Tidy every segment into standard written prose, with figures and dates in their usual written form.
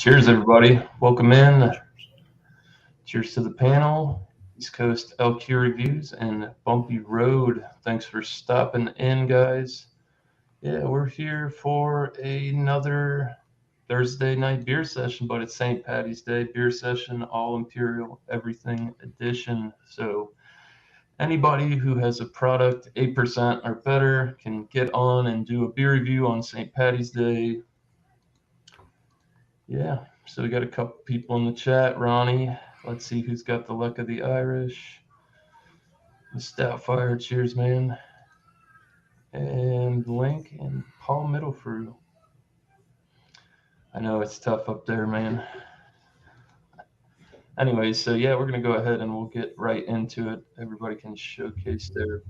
Cheers, everybody. Welcome in. Cheers to the panel. East Coast LQ Reviews and Bumpy Road. Thanks for stopping in, guys. Yeah, we're here for another Thursday night beer session, but it's St. Patty's Day beer session, all Imperial, everything edition. So anybody who has a product 8% or better can get on and do a beer review on St. Patty's Day. Yeah, so we got a couple people in the chat. Ronnie, let's see who's got the luck of the Irish. The Stoutfire, cheers, man. And Link and Paul Middlefrew. I know it's tough up there, man. Anyway, so yeah, we're going to go ahead and we'll get right into it. Everybody can showcase their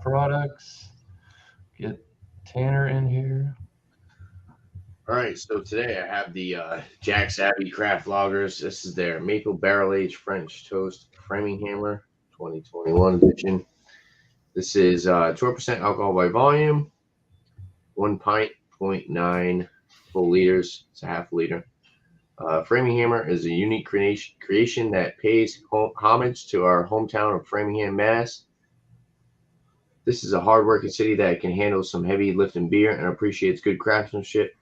products. Get Tanner in here. All right, so today I have the Jack's Abbey Craft Lagers. This is their Maple Barrel Aged French Toast Framing Hammer 2021 edition. This is 12% alcohol by volume, 1 pint, 0.9 full liters. It's a half liter. Framing Hammer is a unique creation that pays homage to our hometown of Framingham, Mass. This is a hard-working city that can handle some heavy lifting beer and appreciates good craftsmanship.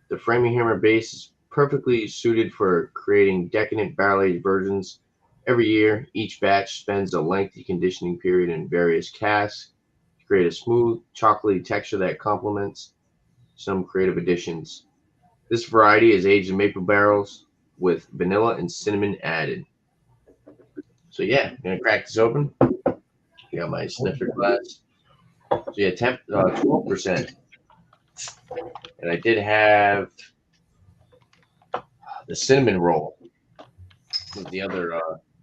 The Framing Hammer base is perfectly suited for creating decadent barrel-aged versions. Every year, each batch spends a lengthy conditioning period in various casks to create a smooth, chocolatey texture that complements some creative additions. This variety is aged in maple barrels with vanilla and cinnamon added. So yeah, I'm going to crack this open. I got my snifter glass. So yeah, 12%. And I did have the cinnamon roll with the other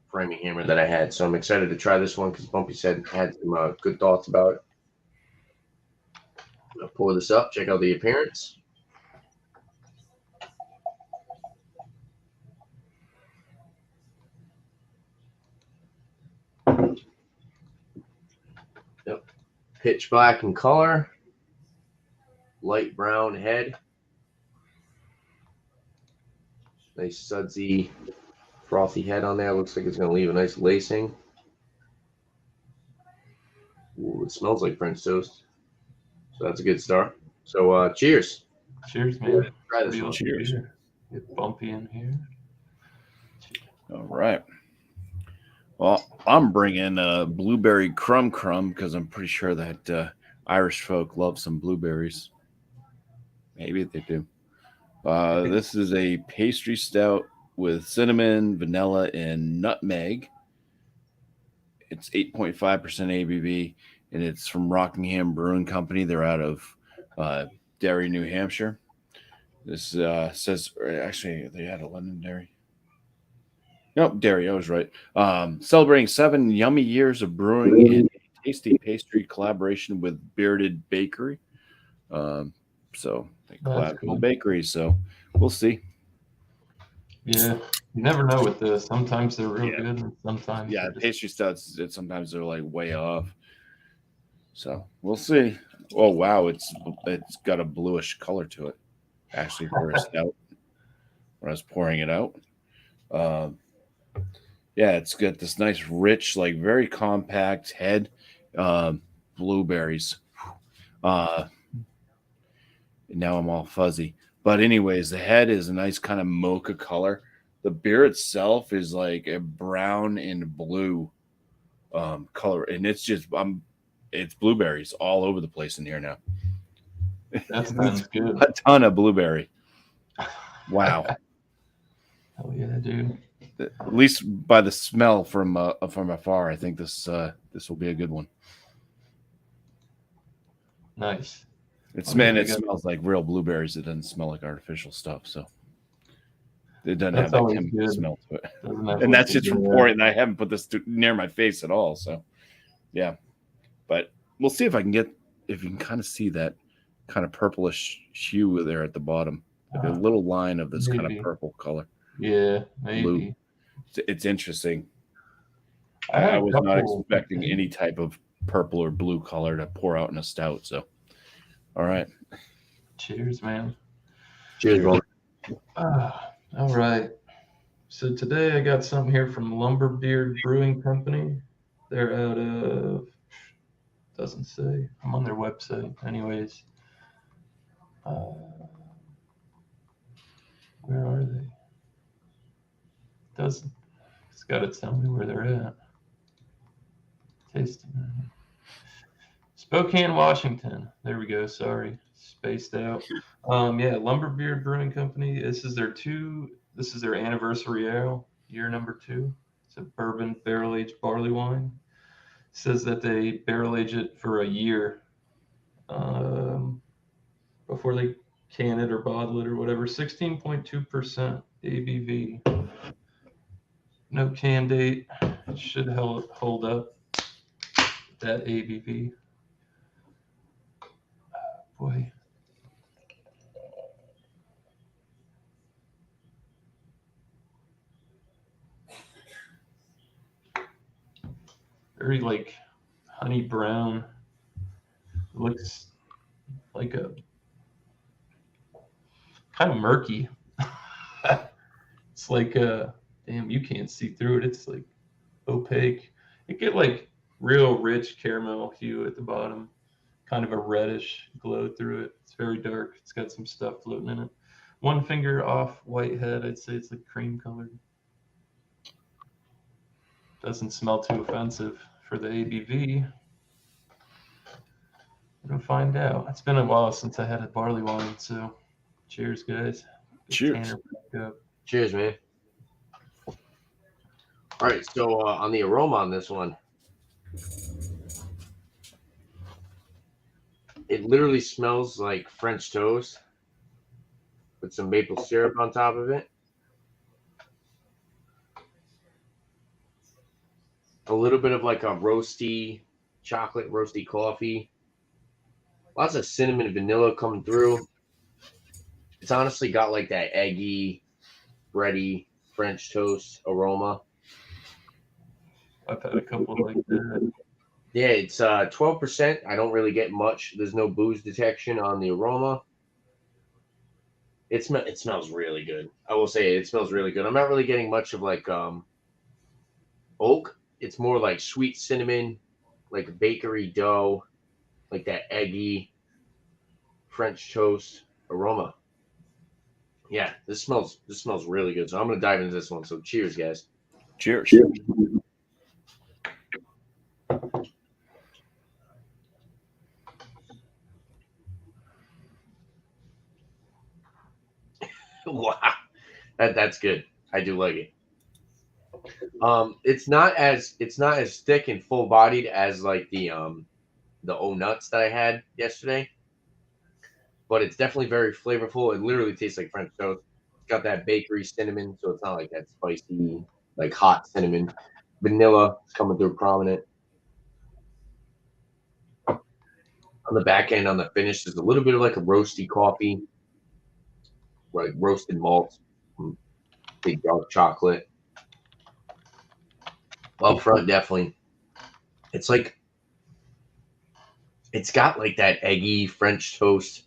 Framing Hammer that I had. So I'm excited to try this one because Bumpy said had some good thoughts about it. I'll pour this up, check out the appearance. Yep. Pitch black in color. Light brown head. Nice sudsy, frothy head on there. Looks like it's going to leave a nice lacing. Ooh, it smells like French toast. So that's a good start. So cheers. Cheers, man. Try this one. Cheers. Get Bumpy in here. All right. Well, I'm bringing blueberry crumb because I'm pretty sure that Irish folk love some blueberries. Maybe they do. This is a pastry stout with cinnamon, vanilla, and nutmeg. It's 8.5% ABV, and it's from Rockingham Brewing Company. They're out of Derry, New Hampshire. This says, actually, they had a Londonderry. Nope, Derry, I was right. Celebrating 7 yummy years of brewing and a tasty pastry collaboration with Bearded Bakery. So they collab with bakeries, so we'll see. Yeah, you never know with this. Sometimes they're real good, and sometimes pastry stouts. Sometimes they're like way off. So we'll see. Oh wow, it's got a bluish color to it. Actually, for a stout, when I was pouring it out, it's got this nice, rich, like very compact head. Blueberries. Now I'm all fuzzy. But anyways, the head is a nice kind of mocha color. The beer itself is like a brown and blue color. And it's just it's blueberries all over the place in here now. That sounds good. A ton of blueberry. Wow. Oh yeah, dude. At least by the smell from afar, I think this will be a good one. Nice. It smells like real blueberries. It doesn't smell like artificial stuff. So it doesn't have that chemical smell to it. And that's just from pouring. I haven't put this near my face at all. So yeah, but we'll see if you can kind of see that kind of purplish hue there at the bottom, like a little line of this kind of purple color. Yeah, maybe. Blue. It's interesting. I was not expecting any type of purple or blue color to pour out in a stout. So. All right. Cheers, man. Cheers, bro. All right. So today I got something here from Lumberbeard Brewing Company. They're out of, doesn't say. I'm on their website. Anyways, where are they? Doesn't. It's got to tell me where they're at. Tasting. Spokane, Washington. There we go. Sorry, spaced out. Yeah, Lumberbeard Brewing Company. This is their anniversary ale, year number 2. It's a bourbon barrel aged barley wine. It says that they barrel age it for a year before they can it or bottle it or whatever. 16.2% ABV. No can date. It should hold up that ABV. Boy. Very like honey brown. It looks like a kind of murky. It's like damn, you can't see through it. It's like opaque. It get like real rich caramel hue at the bottom, kind of a reddish glow through it. It's very dark. It's got some stuff floating in it. One finger off white head. I'd say it's like cream colored. Doesn't smell too offensive for the ABV. We're gonna find out. It's been a while since I had a barley wine, so cheers, guys. Get Cheers. Tanner back up. Cheers, man. All right, so on the aroma on this one, it literally smells like French toast with some maple syrup on top of it. A little bit of like a roasty chocolate, roasty coffee. Lots of cinnamon and vanilla coming through. It's honestly got like that eggy, bready French toast aroma. I've had a couple like that. Yeah, it's 12%. I don't really get much. There's no booze detection on the aroma. It smells really good. I will say it smells really good. I'm not really getting much of like oak. It's more like sweet cinnamon, like bakery dough, like that eggy French toast aroma. Yeah, this smells really good. So I'm gonna dive into this one. So cheers, guys. Cheers. Wow, that's good. I do like it. It's not as thick and full bodied as like the O nuts that I had yesterday, but it's definitely very flavorful. It literally tastes like French toast. It's got that bakery cinnamon, so it's not like that spicy, like hot cinnamon. Vanilla is coming through prominent. On the back end, on the finish, there's a little bit of like a roasty coffee, like roasted malt, big dark chocolate. Up front, definitely. It's like it's got like that eggy French toast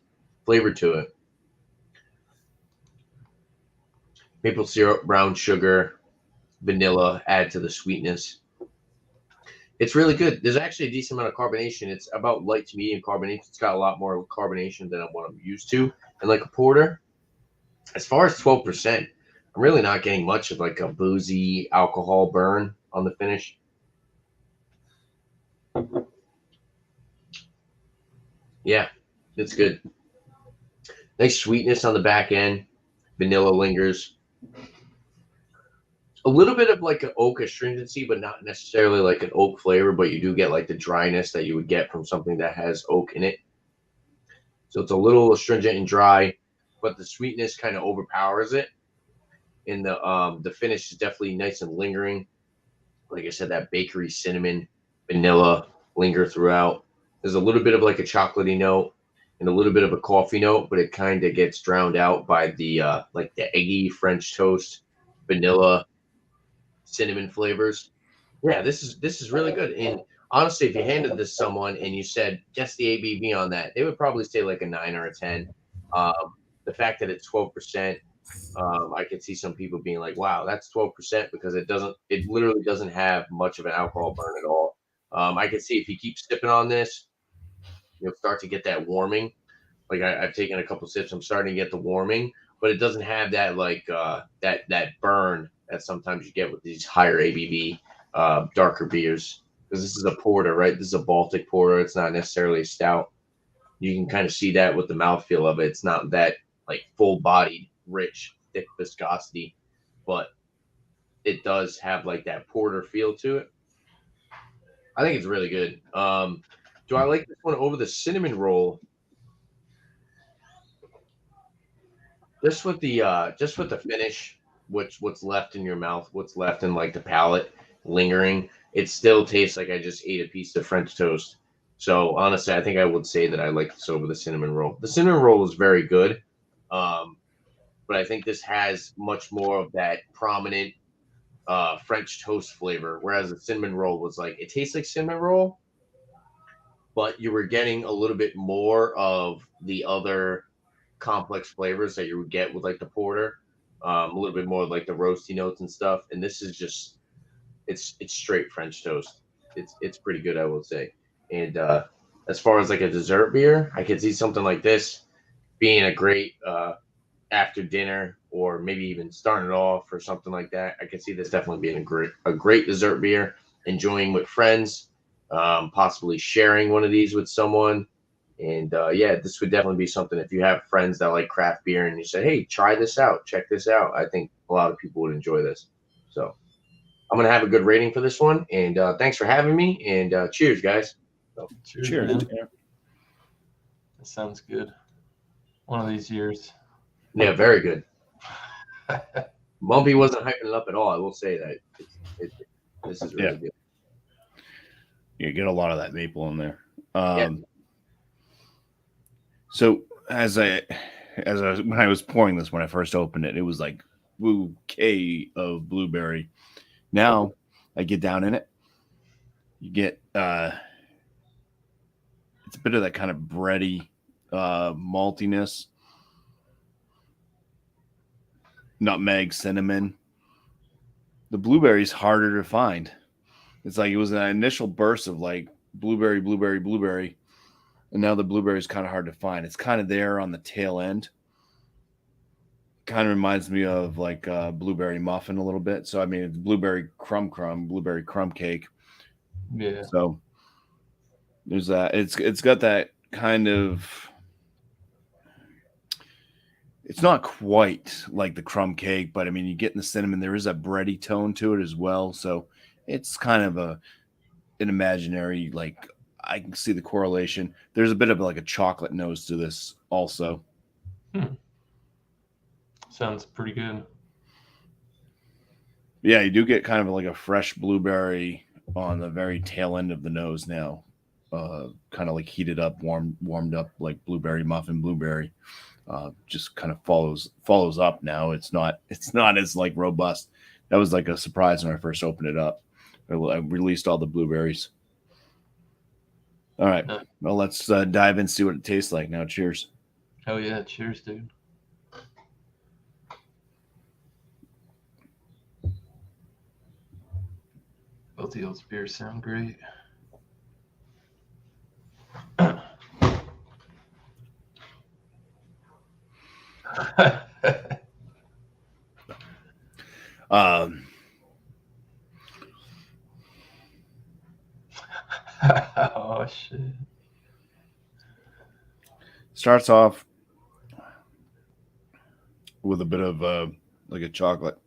flavor to it. Maple syrup, brown sugar, vanilla add to the sweetness. It's really good. There's actually a decent amount of carbonation. It's about light to medium carbonation. It's got a lot more carbonation than what I'm used to. And like a porter, as far as 12%, I'm really not getting much of like a boozy alcohol burn on the finish. Yeah, it's good. Nice sweetness on the back end. Vanilla lingers. A little bit of like an oak astringency, but not necessarily like an oak flavor, but you do get like the dryness that you would get from something that has oak in it. So it's a little astringent and dry, but the sweetness kind of overpowers it. And the finish is definitely nice and lingering. Like I said, that bakery cinnamon, vanilla linger throughout. There's a little bit of like a chocolatey note and a little bit of a coffee note, but it kind of gets drowned out by the like the eggy French toast, vanilla, cinnamon flavors. Yeah, this is really good. And honestly, if you handed this to someone and you said guess the ABV on that, they would probably say like a 9 or a 10. The fact that it's 12%, I could see some people being like, "Wow, that's 12%," because it literally doesn't have much of an alcohol burn at all. I can see if you keep sipping on this, you'll start to get that warming. Like I've taken a couple sips, I'm starting to get the warming, but it doesn't have that that burn that sometimes you get with these higher ABV darker beers. Because this is a porter, right? This is a Baltic porter. It's not necessarily a stout. You can kind of see that with the mouthfeel of it. It's not that like full bodied, rich, thick viscosity, but it does have like that porter feel to it. I think it's really good. Do I like this one over the cinnamon roll? Just with the finish, what's left in your mouth, what's left in like the palate, lingering, it still tastes like I just ate a piece of French toast. So honestly, I think I would say that I like this over the cinnamon roll. The cinnamon roll is very good, um, but I think this has much more of that prominent French toast flavor, whereas the cinnamon roll was like it tastes like cinnamon roll, but you were getting a little bit more of the other complex flavors that you would get with like the porter, a little bit more like the roasty notes and stuff. And this is just it's straight French toast. It's pretty good, I will say. And as far as like a dessert beer, I could see something like this being a great after dinner or maybe even starting it off or something like that. I could see this definitely being a great dessert beer, enjoying with friends, possibly sharing one of these with someone. And yeah, this would definitely be something if you have friends that like craft beer and you say, hey, try this out, check this out. I think a lot of people would enjoy this. So I'm going to have a good rating for this one. And thanks for having me. And cheers, guys. So, Cheers, man. Yeah. That sounds good. One of these years. yeah, very good. Mumpy wasn't hyping it up at all. I will say that. This is really good. You get a lot of that maple in there. Yeah. So when I was pouring this when I first opened it, it was like bouquet of blueberry. Now I get down in it, you get it's a bit of that kind of bready maltiness, nutmeg, cinnamon. The blueberry's harder to find. It's like it was an initial burst of like blueberry, blueberry, blueberry, and now the blueberry is kind of hard to find. It's kind of there on the tail end. Kind of reminds me of like blueberry muffin a little bit. So I mean, it's blueberry crumb cake. Yeah. So there's that. It's got that kind of. It's not quite like the crumb cake, but I mean, you get in the cinnamon. There is a bready tone to it as well. So it's kind of an imaginary, like I can see the correlation. There's a bit of like a chocolate nose to this also. Sounds pretty good. Yeah, you do get kind of like a fresh blueberry on the very tail end of the nose now. Kind of like heated up, warmed up like blueberry muffin blueberry. Just kind of follows up now. It's not as like robust. That was like a surprise when I first opened it up. I released all the blueberries. All right. Well, let's dive in and see what it tastes like now. Cheers. Oh yeah, cheers, dude. Both of those beers sound great. Oh shit. Starts off with a bit of like a chocolate,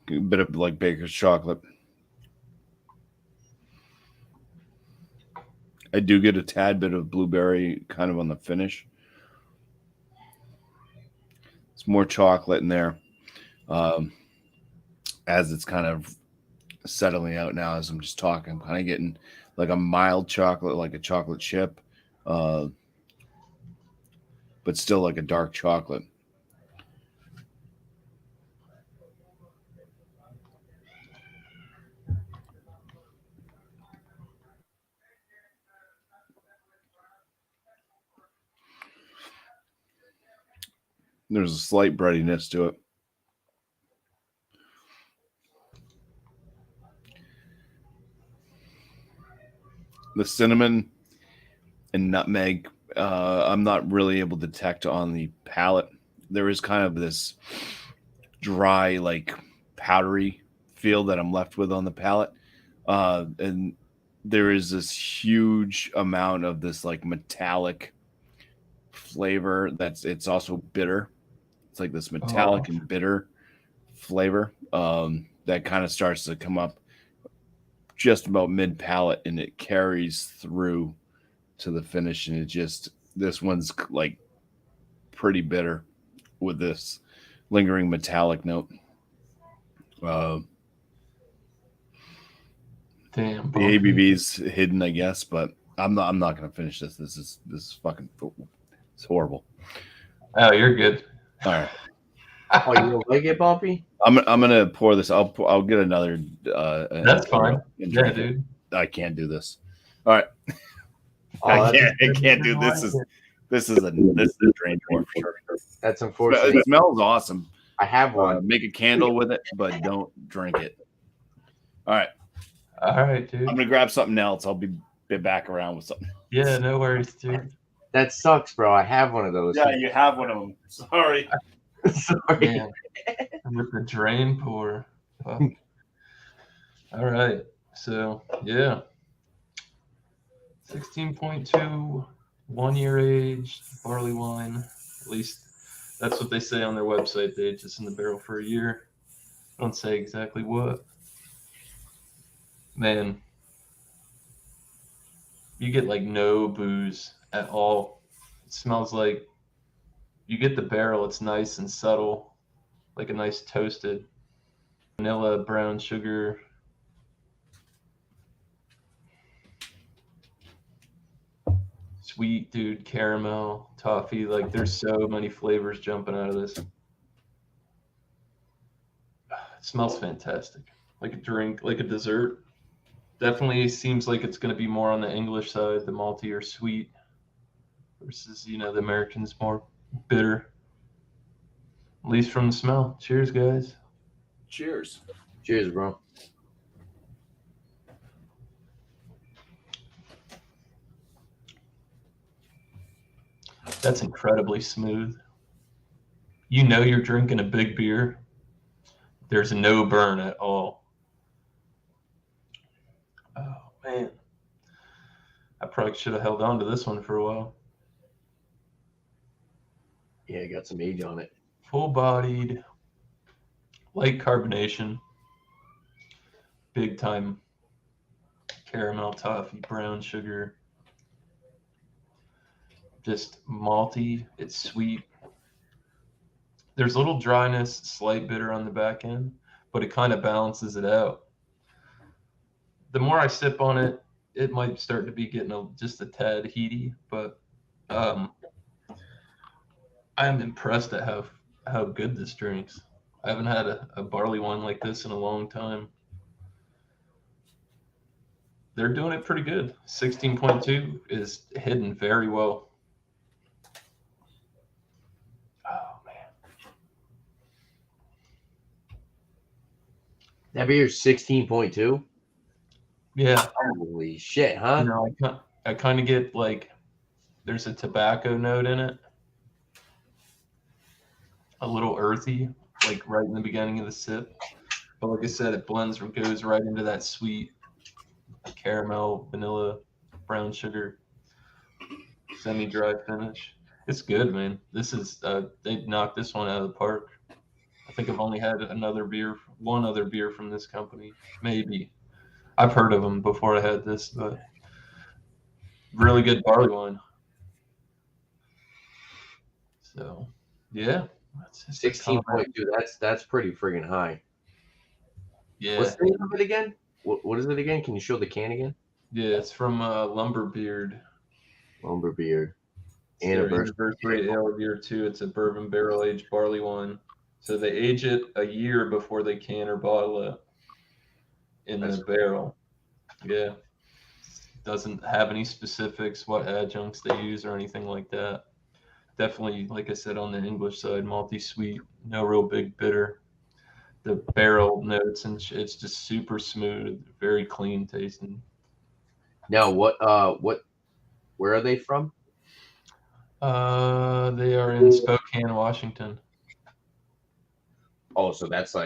a bit of like baker's chocolate. I do get a tad bit of blueberry kind of on the finish. It's more chocolate in there as it's kind of settling out now as I'm just talking. I'm kind of getting like a mild chocolate, like a chocolate chip, but still like a dark chocolate. There's a slight breadiness to it. The cinnamon and nutmeg, I'm not really able to detect on the palate. There is kind of this dry, like powdery feel that I'm left with on the palate. And there is this huge amount of this like metallic flavor it's also bitter. It's like this metallic and bitter flavor that kind of starts to come up just about mid palate, and it carries through to the finish. And this one's like pretty bitter with this lingering metallic note. Damn. The ABV's hidden, I guess, but I'm not gonna finish this. This is fucking, it's horrible. Oh, you're good. All right. Oh, you don't like it, Bumpy? I'm gonna pour this. I'll get another. That's fine. Yeah, dude. I can't do this. All right. Oh, I can't do this. This is a drain pour for sure. That's unfortunate. It smells awesome. I have one. Make a candle with it, but don't drink it. All right. All right, dude. I'm gonna grab something else. I'll be back around with something. Yeah, no worries, dude. That sucks, bro. I have one of those. Yeah, you have one of them. Sorry. Sorry. Man, with the drain pour. Fuck. All right. So, yeah. 16.2, 1 year aged barley wine. At least that's what they say on their website. They aged this in the barrel for a year. Don't say exactly what. Man, you get like no booze at all. It smells like you get the barrel. It's nice and subtle, like a nice toasted vanilla, brown sugar. Sweet, dude, caramel, toffee. Like there's so many flavors jumping out of this. It smells fantastic. Like a drink, like a dessert. Definitely seems like it's going to be more on the English side, the malty or sweet, versus, the Americans more bitter. At least from the smell. Cheers, guys. Cheers. Cheers, bro. That's incredibly smooth. You know you're drinking a big beer. There's no burn at all. Oh, man. I probably should have held on to this one for a while. Yeah, it got some age on it. Full-bodied, light carbonation, big time caramel, toffee, brown sugar. Just malty. It's sweet. There's a little dryness, slight bitter on the back end, but it kind of balances it out. The more I sip on it, it might start to be getting just a tad heaty, but I am impressed at how good this drinks. I haven't had a barley wine like this in a long time. They're doing it pretty good. 16.2 is hidden very well. Oh, man. That beer's 16.2? Yeah. Holy shit, huh? I kind of get like there's a tobacco note in it. A little earthy, like right in the beginning of the sip. But like I said, it goes right into that sweet caramel, vanilla, brown sugar, semi-dry finish. It's good, man. This is they knocked this one out of the park. I think I've only had one other beer from this company, maybe. I've heard of them before I had this, but really good barley wine. So, yeah. 16.2. That's pretty friggin' high. Yeah. What's the name of it again? What is it again? Can you show the can again? Yeah, it's from Lumberbeard. Lumberbeard. Anniversary ale beer too. It's a bourbon barrel aged barley wine. So they age it a year before they can or bottle it in the barrel. Yeah. Doesn't have any specifics, what adjuncts they use or anything like that. definitely, like I said, on the English side, malty sweet, no real big bitter. The barrel notes and it's just super smooth, very clean tasting. Now, where are they from? They are in Spokane, Washington. Oh, so that's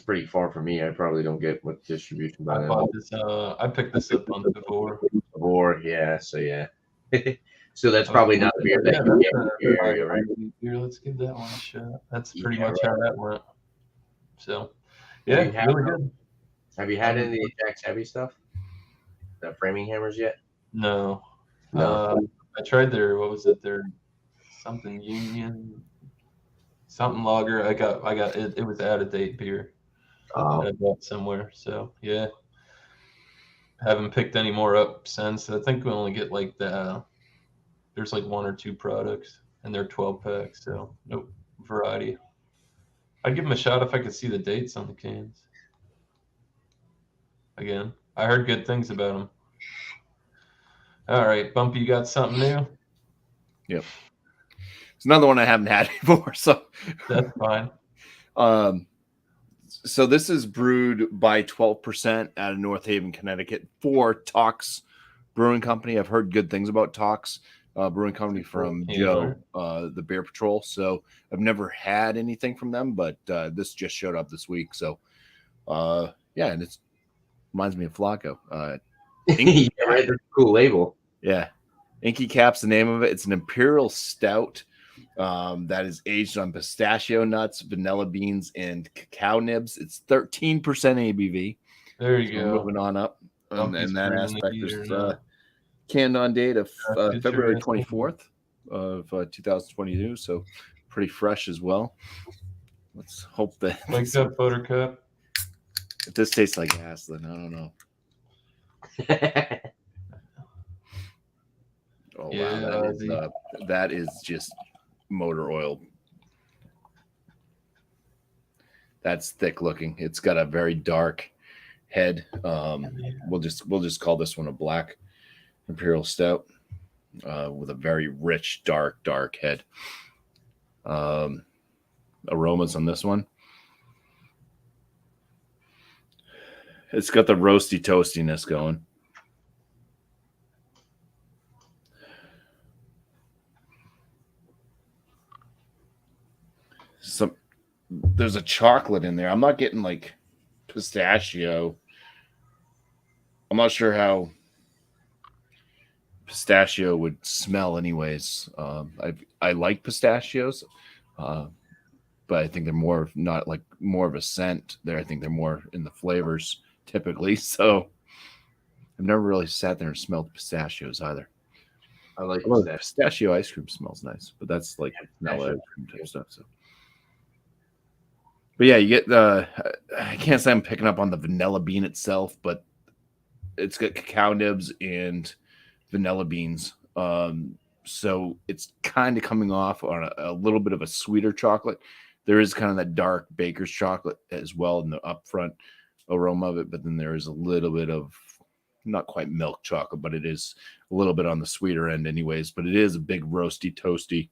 pretty far from me. I probably don't get much distribution by I them. bought this. I picked this up on before. Or yeah, so yeah. So that's probably not a beer that you get in your area, right? Here, let's give that one a shot. That's pretty Yeah, much how that went. So, Have yeah, you had really good. Have you had any of the Jack's Heavy stuff? The framing hammers yet? No, No. I tried their what was it? Their something Union something lager. I got it. It was out of date beer that I bought somewhere. So yeah, haven't picked any more up since. I think we only get like there's like one or two products, and they're 12 packs. So no variety. I'd give them a shot if I could see the dates on the cans. Again, I heard good things about them. All right, Bumpy, you got something new? Yep. It's another one I haven't had before, so That's fine. So this is brewed by 12% out of North Haven, Connecticut for Tox Brewing Company. I've heard good things about Tox Brewing Company from Joe, the Beer Patrol. So I've never had anything from them, but this just showed up this week. So yeah, and it reminds me of Flacco. Yeah, right. That's a cool label. Yeah. Inky Cap's the name of it. It's an Imperial Stout that is aged on pistachio nuts, vanilla beans, and cacao nibs. It's 13% ABV. There you go. Moving on up. And that aspect is canned on date of February 24th of 2022. So pretty fresh as well. Let's hope that. Wake up, Buttercup. If this tastes like gas, then I don't know. Oh yeah, wow, that is just motor oil. That's thick looking. It's got a very dark head. We'll just call this one a black Imperial Stout with a very rich, dark head. Aromas on this one. It's got the roasty toastiness going. There's a chocolate in there. I'm not getting like pistachio. I'm not sure how pistachio would smell anyways. I like pistachios, but I think they're more of a scent there. I think they're more in the flavors typically. So I've never really sat there and smelled pistachios either. I like pistachio ice cream smells nice, but that's like vanilla ice cream type stuff. So. But yeah, you get I can't say I'm picking up on the vanilla bean itself, but it's got cacao nibs and vanilla beans. So it's kind of coming off on a little bit of a sweeter chocolate. There is kind of that dark baker's chocolate as well in the upfront aroma of it, but then there is a little bit of not quite milk chocolate, but it is a little bit on the sweeter end anyways. But it is a big roasty, toasty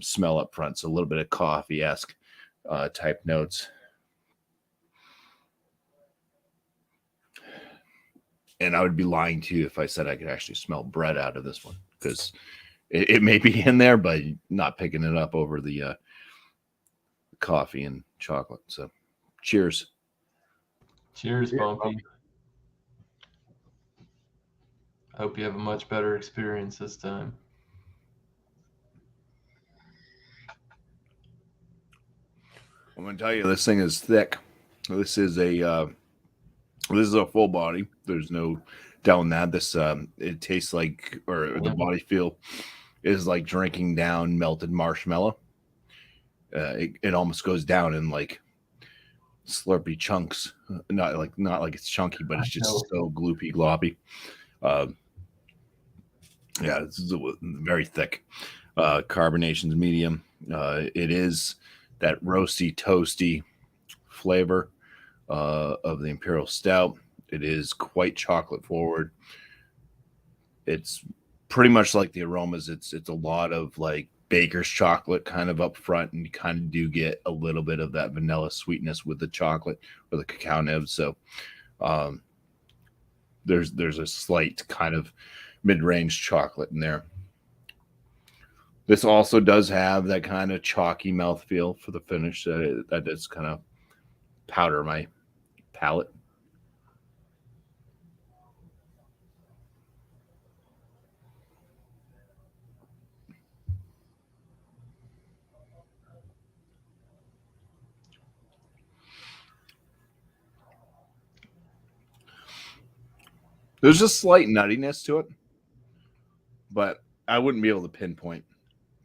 smell up front. So a little bit of coffee-esque type notes. And I would be lying to you if I said I could actually smell bread out of this one, because it may be in there, but not picking it up over the coffee and chocolate. So cheers. Cheers, Bumpy. I hope you have a much better experience this time. I'm going to tell you, this thing is thick. This is a full body. There's no doubting that. This it tastes like, or the body feel is like drinking down melted marshmallow. It almost goes down in like slurpy chunks. Not like it's chunky, but it's just so gloopy gloppy. Yeah, this is very thick. Carbonation's medium. It is that roasty, toasty flavor of the Imperial Stout. It is quite chocolate forward. It's pretty much like the aromas. It's a lot of like baker's chocolate kind of up front, and you kind of do get a little bit of that vanilla sweetness with the chocolate or the cacao nibs. So there's a slight kind of mid-range chocolate in there. This also does have that kind of chalky mouthfeel for the finish that does kind of powder my palate. There's a slight nuttiness to it, but I wouldn't be able to pinpoint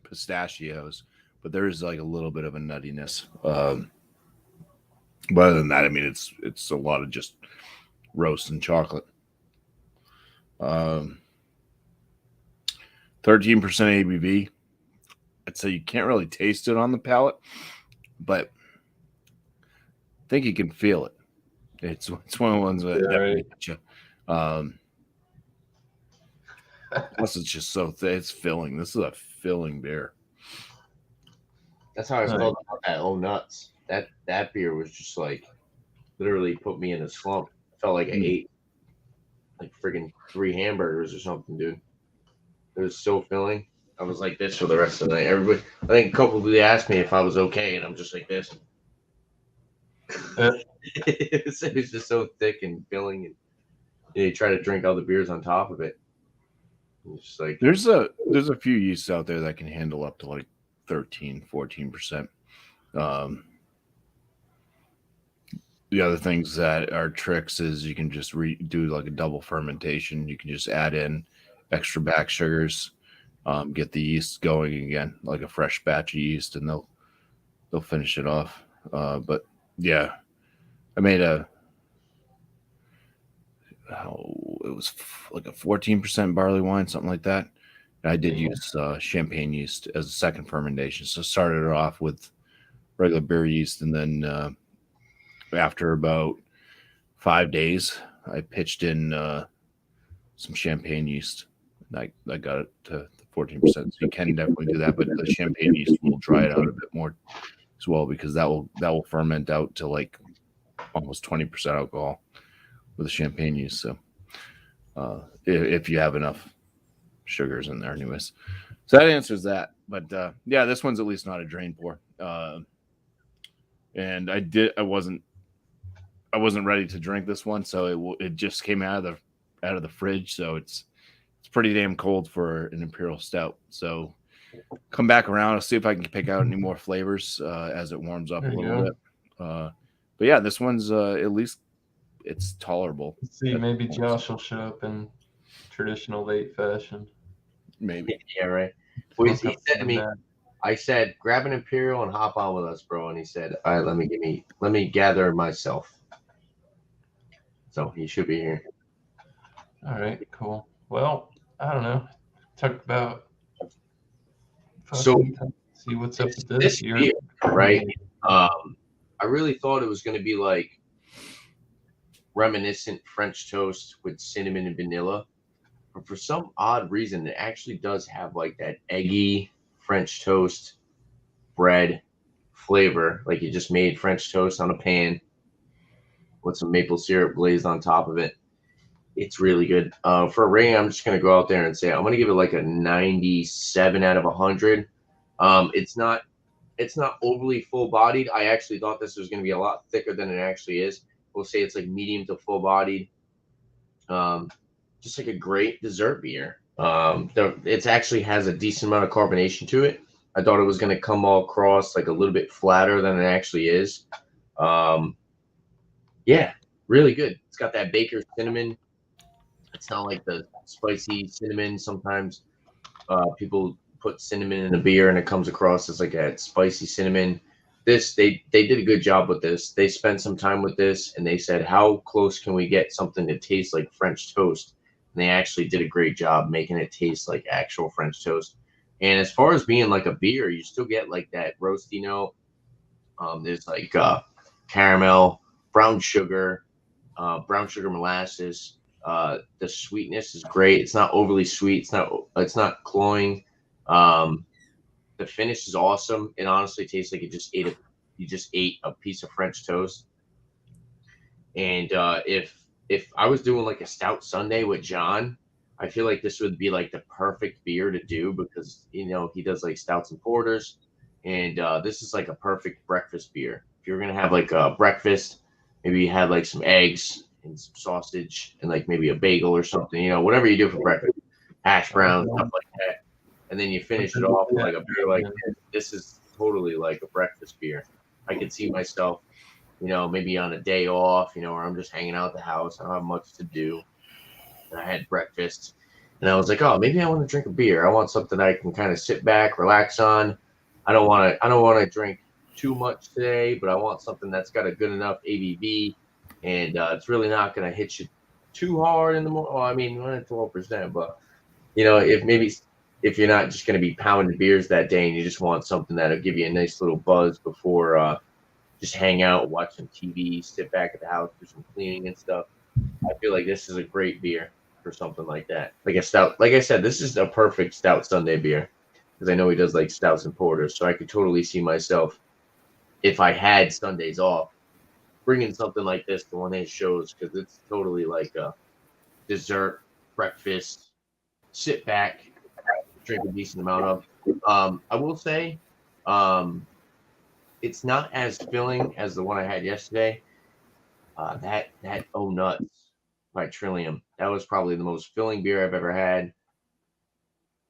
pistachios, but there is like a little bit of a nuttiness. But other than that, I mean, it's a lot of just roast and chocolate. 13% ABV. I'd say you can't really taste it on the palate, but I think you can feel it. It's one of the ones that definitely hit you. Plus, it's just so thick. It's filling. This is a filling beer. That's how I felt about that Oh Nuts. That beer was just like literally put me in a slump. I felt like I ate like freaking 3 hamburgers or something, dude. It was so filling. I was like this for the rest of the night. Everybody, I think a couple of people asked me if I was okay, and I'm just like this. It was just so thick and filling, and you try to drink other beers on top of it. It's just like there's a few yeasts out there that can handle up to like 13-14%. The other things that are tricks is you can just do like a double fermentation. You can just add in extra back sugars, get the yeast going again, like a fresh batch of yeast, and they'll finish it off. But yeah, I made it was like a 14% barley wine, something like that. And I did use champagne yeast as a second fermentation. So started it off with regular beer yeast, and then after about 5 days, I pitched in some champagne yeast. And I got it to 14%. So you can definitely do that, but the champagne yeast will dry it out a bit more as well, because that will ferment out to like almost 20% alcohol with the champagne yeast. So if you have enough sugars in there, anyways. So that answers that. But yeah, this one's at least not a drain pour. And I wasn't ready to drink this one, so it just came out of the fridge. So it's pretty damn cold for an Imperial Stout. So come back around. I'll see if I can pick out any more flavors as it warms up a little bit. But yeah, this one's at least it's tolerable. Let's see, maybe Josh will show up in traditional late fashion. Maybe. Yeah, right. Well, he said to me, I said, grab an Imperial and hop on with us, bro. And he said, all right, let me gather myself. So he should be here. All right, cool. Well, I don't know. Talk about see what's up with this year, right? I really thought it was going to be like reminiscent French toast with cinnamon and vanilla, but for some odd reason, it actually does have like that eggy French toast bread flavor, like you just made French toast on a pan with some maple syrup glazed on top of it. It's really good. For a rating, I'm just going to go out there and say I'm going to give it like a 97 out of 100. It's not overly full-bodied. I actually thought this was going to be a lot thicker than it actually is. We'll say it's like medium to full-bodied. Just like a great dessert beer. It actually has a decent amount of carbonation to it. I thought it was going to come all across like a little bit flatter than it actually is. Yeah, really good. It's got that baker's cinnamon. It's not like the spicy cinnamon. Sometimes people put cinnamon in a beer and it comes across as like a spicy cinnamon. This they did a good job with this. They spent some time with this and they said, how close can we get something that tastes like French toast? And they actually did a great job making it taste like actual French toast. And as far as being like a beer, you still get like that roasty note. There's like caramel, brown sugar molasses. The sweetness is great. It's not overly sweet. It's not cloying. The finish is awesome. It honestly tastes like you just ate a piece of French toast. And if I was doing like a stout Sunday with John, I feel like this would be like the perfect beer to do because he does like stouts and porters, and this is like a perfect breakfast beer. If you're gonna have like a breakfast, maybe you have like some eggs and some sausage and like maybe a bagel or something. Whatever you do for breakfast, hash browns, stuff like that, and then you finish it off with like a beer like this. This is totally like a breakfast beer. I could see myself maybe on a day off, where I'm just hanging out at the house. I don't have much to do. And I had breakfast. And I was like, oh, maybe I want to drink a beer. I want something I can kind of sit back, relax on. I don't want to drink too much today, but I want something that's got a good enough ABV. And it's really not going to hit you too hard in the morning. Well, I mean, not at 12%, but, if you're not just going to be pounding beers that day and you just want something that'll give you a nice little buzz before just hang out, watch some TV, sit back at the house, do some cleaning and stuff. I feel like this is a great beer for something like that. Like a stout. Like I said, this is a perfect stout Sunday beer because I know he does like stouts and porters. So I could totally see myself, if I had Sundays off, bringing something like this to one of his shows because it's totally like a dessert, breakfast, sit back, drink a decent amount of. I will say, it's not as filling as the one I had yesterday. That Oh Nuts by Trillium. That was probably the most filling beer I've ever had.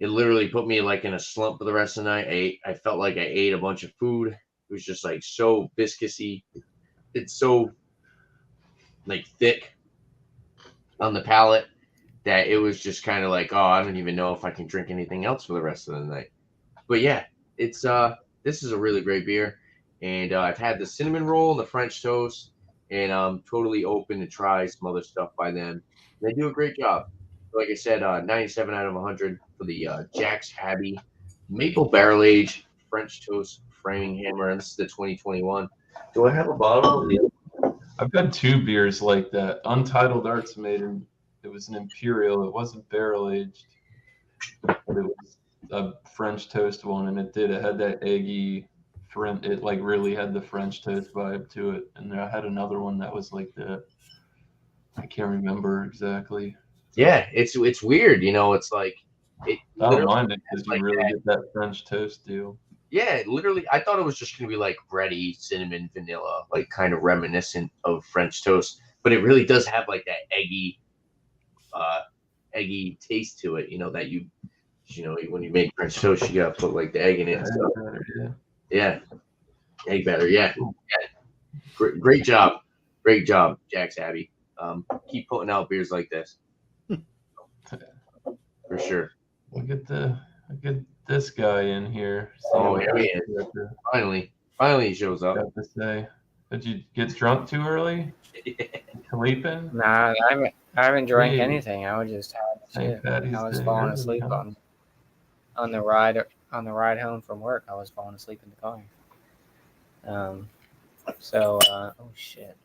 It literally put me like in a slump for the rest of the night. I felt like I ate a bunch of food. It was just like so viscousy. It's so like thick on the palate that it was just kind of like, oh, I don't even know if I can drink anything else for the rest of the night. But yeah, it's this is a really great beer. And I've had the cinnamon roll and the French toast, and I'm totally open to try some other stuff by them. They do a great job. Like I said, 97 out of 100 for the Jack's Abbey Maple Barrel Age French Toast Framing Hammer, and this is the 2021. Do I have a bottle of the? I've had two beers like that. Untitled Arts made them. It was an Imperial. It wasn't barrel aged, but it was a French toast one, and it had that eggy. It like really had the French toast vibe to it. And then I had another one that was like I can't remember exactly. Yeah, it's weird. It's like it. I don't mind it because you really get that French toast deal. Yeah, literally, I thought it was just gonna be like bready, cinnamon, vanilla, like kind of reminiscent of French toast, but it really does have like that eggy taste to it. That when you make French toast, you gotta put like the egg in it. Yeah, egg batter. Yeah. Great job, Jack's Abbey. Keep putting out beers like this, for sure. We'll get this guy in here. Oh, here he is. Finally he shows up. Got to say, did you get drunk too early? Sleeping? Nah, I haven't drank anything. I was just tired. I was falling asleep on the ride home from work. I was falling asleep in the car. Oh shit.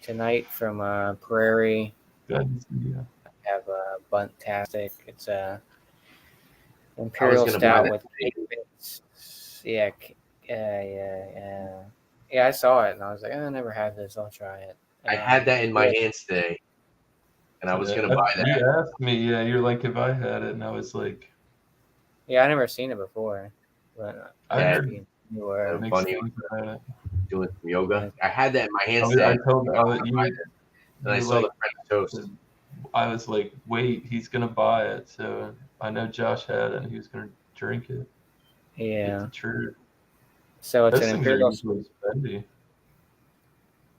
Tonight from Prairie. Good. I have a Buntastic. It's a Imperial stout with yeah, I saw it and I was like, I never had this. I'll try it. I had that in my hands today, and I was gonna buy that. You asked me, you're like, if I had it, and I was like, yeah, I never seen it before, but I heard you were funny doing some yoga. I had that in my hands today. I told you, and I saw the French toast. I was like, wait, he's gonna buy it, so I know Josh had it, and he was gonna drink it. Yeah, it's true. So it's an Imperial.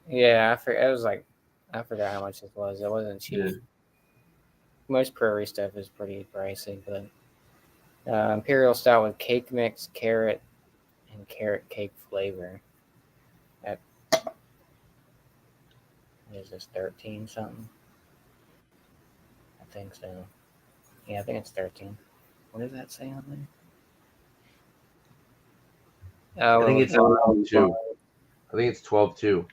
Yeah, I forgot how much it was. It wasn't cheap. Yeah. Most Prairie stuff is pretty pricey, but Imperial stout with cake mix, carrot, and carrot cake flavor. Is this 13 something? I think so. Yeah, I think it's 13. What does that say on there? I think it's 12.2. I think it's 12.2.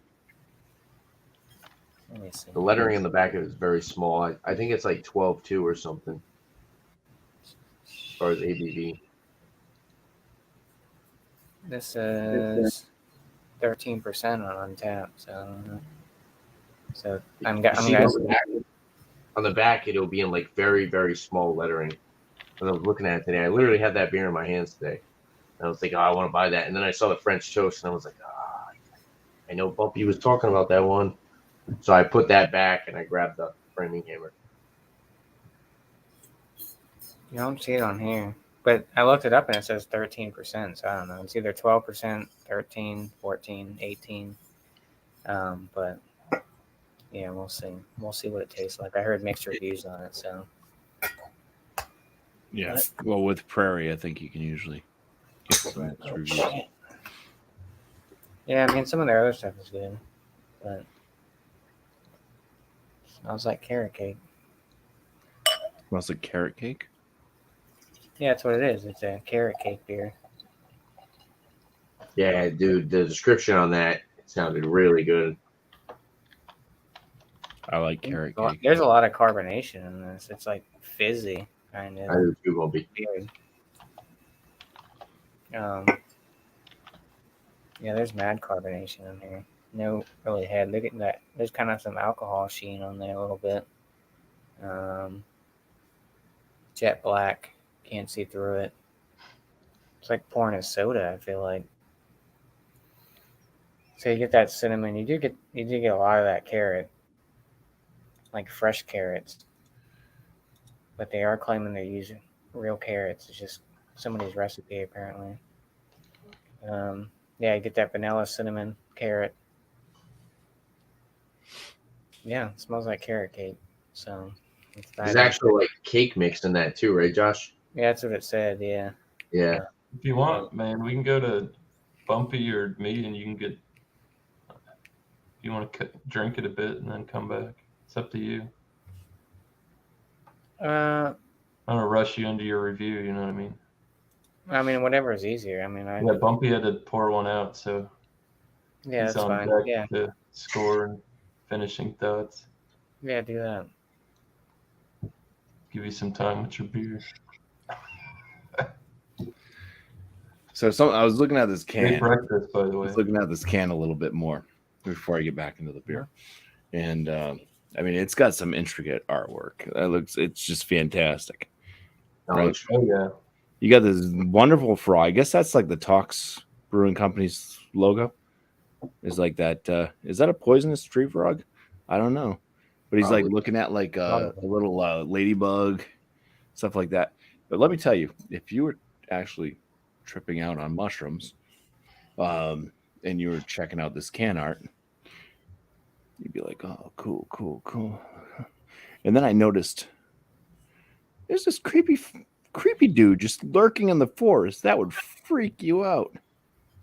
Let me see. The lettering in the back of it is very small. I think it's like 12.2 or something as far as ABV. This is 13% on Untappd. So I'm You see guessing. on the back, it'll be in like very, very small lettering. As I was looking at it today, I literally had that beer in my hands today. And I was like, oh, I want to buy that. And then I saw the French toast, and I was like, I know Bumpy was talking about that one. So I put that back, and I grabbed the framing hammer. You don't see it on here. But I looked it up, and it says 13%. So I don't know. It's either 12%, 13, 14, 18. But yeah, we'll see. We'll see what it tastes like. I heard mixed reviews on it, so. Yeah. Well, with Prairie, I think you can usually get some mixed reviews. Yeah, I mean, some of their other stuff is good, but it smells like carrot cake. Smells like carrot cake? Yeah, that's what it is. It's a carrot cake beer. Yeah, dude, the description on that sounded really good. I like carrot cake. There's a lot of carbonation in this. It's like fizzy, kind of. I do too, Bumpy. Weird. Yeah, there's mad carbonation in here. No really head. Look at that. There's kind of some alcohol sheen on there a little bit. Jet black. Can't see through it. It's like pouring a soda, I feel like. So you get that cinnamon. You do get a lot of that carrot. Like fresh carrots. But they are claiming they're using real carrots. It's just somebody's recipe apparently. Yeah, you get that vanilla, cinnamon, carrot. Yeah, it smells like carrot cake. So There's actually like cake mix in that too, right, Josh? Yeah, that's what it said. Yeah. Yeah. If you want, man, we can go to Bumpy or me, and you can get. If you want to drink it a bit and then come back, it's up to you. I don't want to rush you into your review. You know what I mean? I mean, whatever is easier. I mean, Yeah, Bumpy had to pour one out, so yeah, he's that's on fine. deck Yeah, to score and finishing thoughts. yeah, do that. Give you some time with your beer. So I was looking at this can. Great breakfast, by the I way. was looking at this can a little bit more before I get back into the beer, and I mean, it's got some intricate artwork. It's just fantastic. Right? Oh yeah. You got this wonderful frog. I guess that's like the Tox Brewing Company's logo. Is like that. Is that a poisonous tree frog? I don't know, but he's like looking at like a little ladybug, stuff like that. But let me tell you, if you were actually tripping out on mushrooms, and you were checking out this can art, you'd be like, "Oh, cool, cool, cool." And then I noticed there's this creepy dude just lurking in the forest. That would freak you out.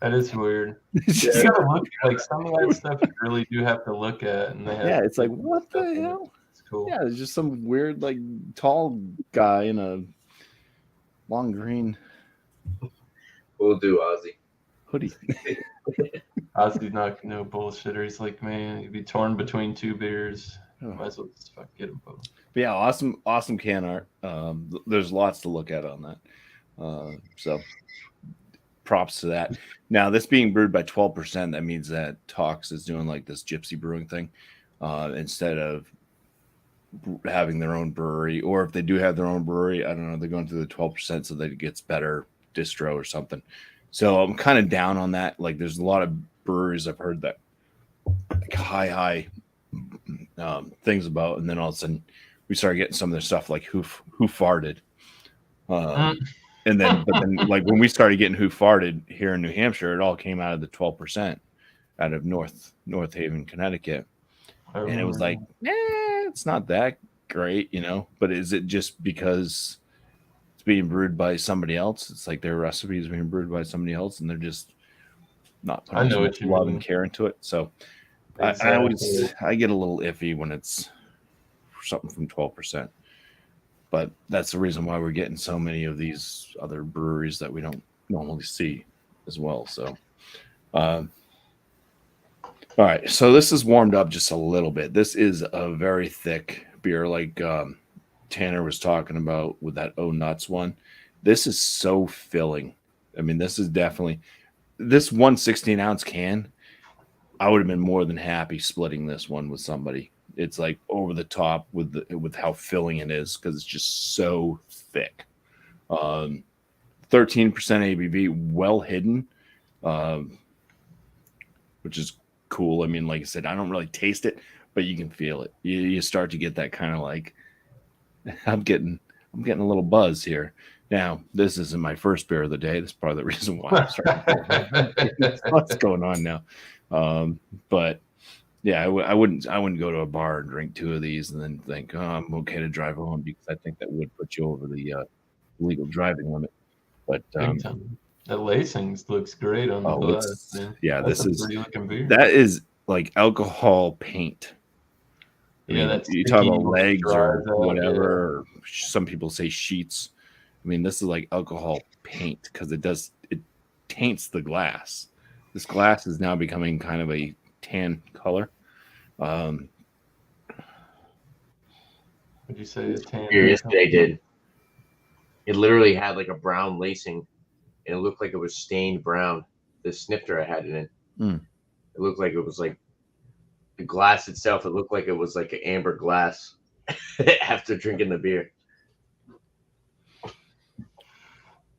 That is weird. It's You just gotta look like some of that stuff you really do have to look at, and they have. yeah, it's like what the hell? It's cool. Yeah, it's just some weird like tall guy in a long green We'll do Ozzy. hoodie. Ozzy's not no bullshitter. He's like, man, you'd be torn between two beers. Oh. Might as well just fucking get them both. But yeah, awesome can art. There's lots to look at on that. So props to that. Now, this being brewed by 12%, that means that Tox is doing like this gypsy brewing thing instead of having their own brewery. Or if they do have their own brewery, I don't know, they're going through the 12% so that it gets better distro or something. So I'm kind of down on that. Like there's a lot of breweries I've heard that like high things about, and then all of a sudden we started getting some of their stuff like who farted. And then, but then, like when we started getting who farted here in New Hampshire, it all came out of the 12% out of North Haven, Connecticut, and it was like, it's not that great, you know. But is it just because it's being brewed by somebody else? It's like their recipe is being brewed by somebody else, and they're just not putting too much love and care into it. So Exactly. I get a little iffy when it's something from 12%. But that's the reason why we're getting so many of these other breweries that we don't normally see as well. So, All right, so this is warmed up just a little bit. This is a very thick beer, like Tanner was talking about with that Oh Nuts one. This is so filling. I mean, this is definitely this 116-ounce can. I would have been more than happy splitting this one with somebody. It's like over the top with how filling it is because it's just so thick. 13% ABV, well hidden, which is cool. I mean, like I said, I don't really taste it, but you can feel it. You start to get that kind of like I'm getting a little buzz here. Now, this isn't my first beer of the day. That's probably the reason why I'm starting. What's going on now? But yeah, I wouldn't go to a bar and drink 2 of these and then think, oh, I'm okay to drive home because I think that would put you over the legal driving limit. But the lacings looks great on the glass. Man. Yeah, that's this is pretty looking beer. That is like alcohol paint. I Yeah, mean, that's you talk about sticky, legs or dries out, whatever. yeah. Or some people say sheets. I mean, this is like alcohol paint because it taints the glass. This glass is now becoming kind of a tan color. Would you say a tan? Yesterday did. It literally had like a brown lacing, and it looked like it was stained brown. The snifter I had it in, it looked like it was like the glass itself. It looked like it was like an amber glass after drinking the beer.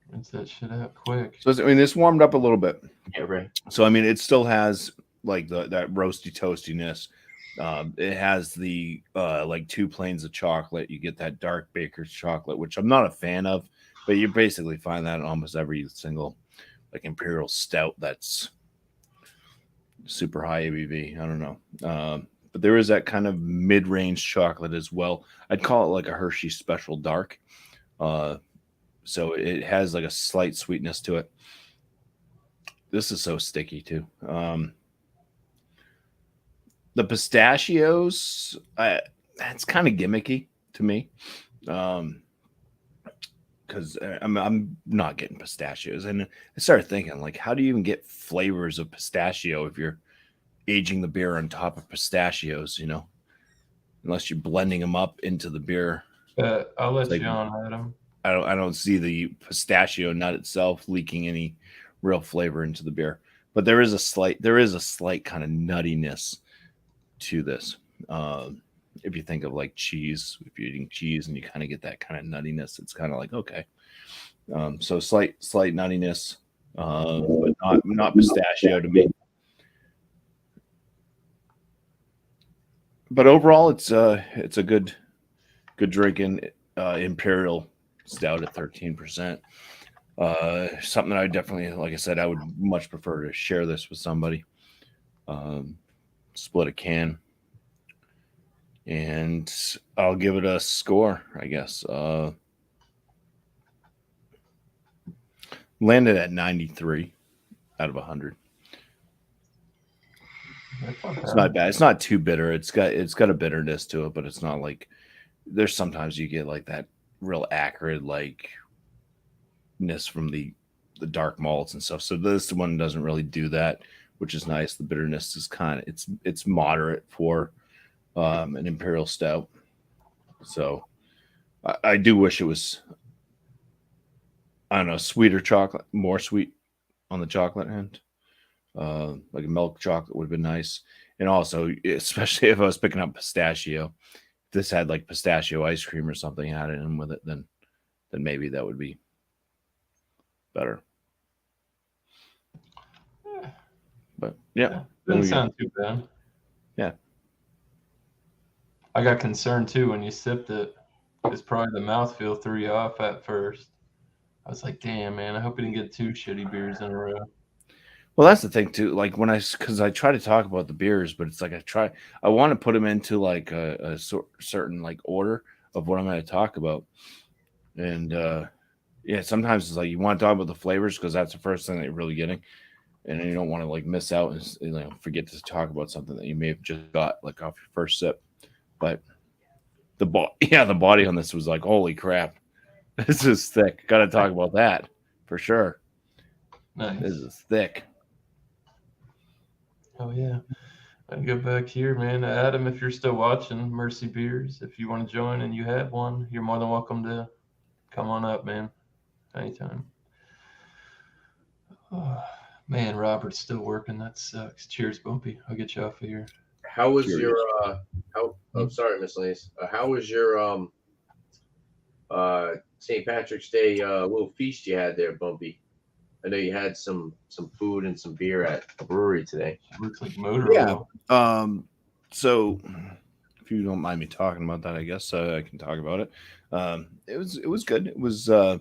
Rinse that shit out quick. So I mean, this warmed up a little bit. Yeah, right. So I mean, it still has like that roasty toastiness. It has the like 2 planes of chocolate. You get that dark baker's chocolate, which I'm not a fan of, but you basically find that in almost every single like Imperial stout that's super high ABV. I don't know. But there is that kind of mid-range chocolate as well. I'd call it like a Hershey Special Dark. So it has like a slight sweetness to it. This is so sticky too. The pistachios, that's kind of gimmicky to me, because I'm not getting pistachios, and I started thinking like, how do you even get flavors of pistachio if you're aging the beer on top of pistachios? You know, unless you're blending them up into the beer. I'll let like, you on, Adam. I don't see the pistachio nut itself leaking any real flavor into the beer, but there is a slight kind of nuttiness to this. If you think of like cheese, if you're eating cheese and you kind of get that kind of nuttiness, it's kind of like okay. So slight nuttiness, but not pistachio to me. But overall, it's a good drinking Imperial stout at 13%. Something that I definitely, like I said, I would much prefer to share this with somebody. Split a can, and I'll give it a score, I guess. Landed at 93 out of 100. It's not bad. It's not too bitter. It's got a bitterness to it, but it's not like there's sometimes you get like that real acrid like ness from the dark malts and stuff. So this one doesn't really do that, which is nice. The bitterness is kind of it's moderate for an Imperial stout. So I do wish it was, I don't know, sweeter chocolate, more sweet on the chocolate end. Like a milk chocolate would have been nice. And also, especially if I was picking up pistachio, if this had like pistachio ice cream or something added in with it, then maybe that would be better. But yeah, didn't sound too bad. Yeah, I got concerned too when you sipped it. It's probably the mouthfeel threw you off at first. I was like, damn, man, I hope we didn't get 2 shitty beers in a row. Well, that's the thing too. Like because I try to talk about the beers, but it's like I want to put them into like a certain like order of what I'm going to talk about. And yeah, sometimes it's like you want to talk about the flavors because that's the first thing that you're really getting, and then you don't want to like miss out and forget to talk about something that you may have just got like off your first sip. But the body on this was like, holy crap, this is thick. Got to talk about that for sure. Nice. This is thick. Oh yeah. I go back here, man. Adam, if you're still watching Mercy Beers, if you want to join and you have one, you're more than welcome to come on up, man. Anytime. Oh, man, Robert's still working. That sucks. Cheers, Bumpy. I'll get you off of here. How was Cheers. your sorry, miscellaneous. How was your St. Patrick's Day little feast you had there, Bumpy? I know you had some food and some beer at the brewery today. Looks like motor Yeah. oil. So if you don't mind me talking about that, I guess I can talk about it. It was good. It was I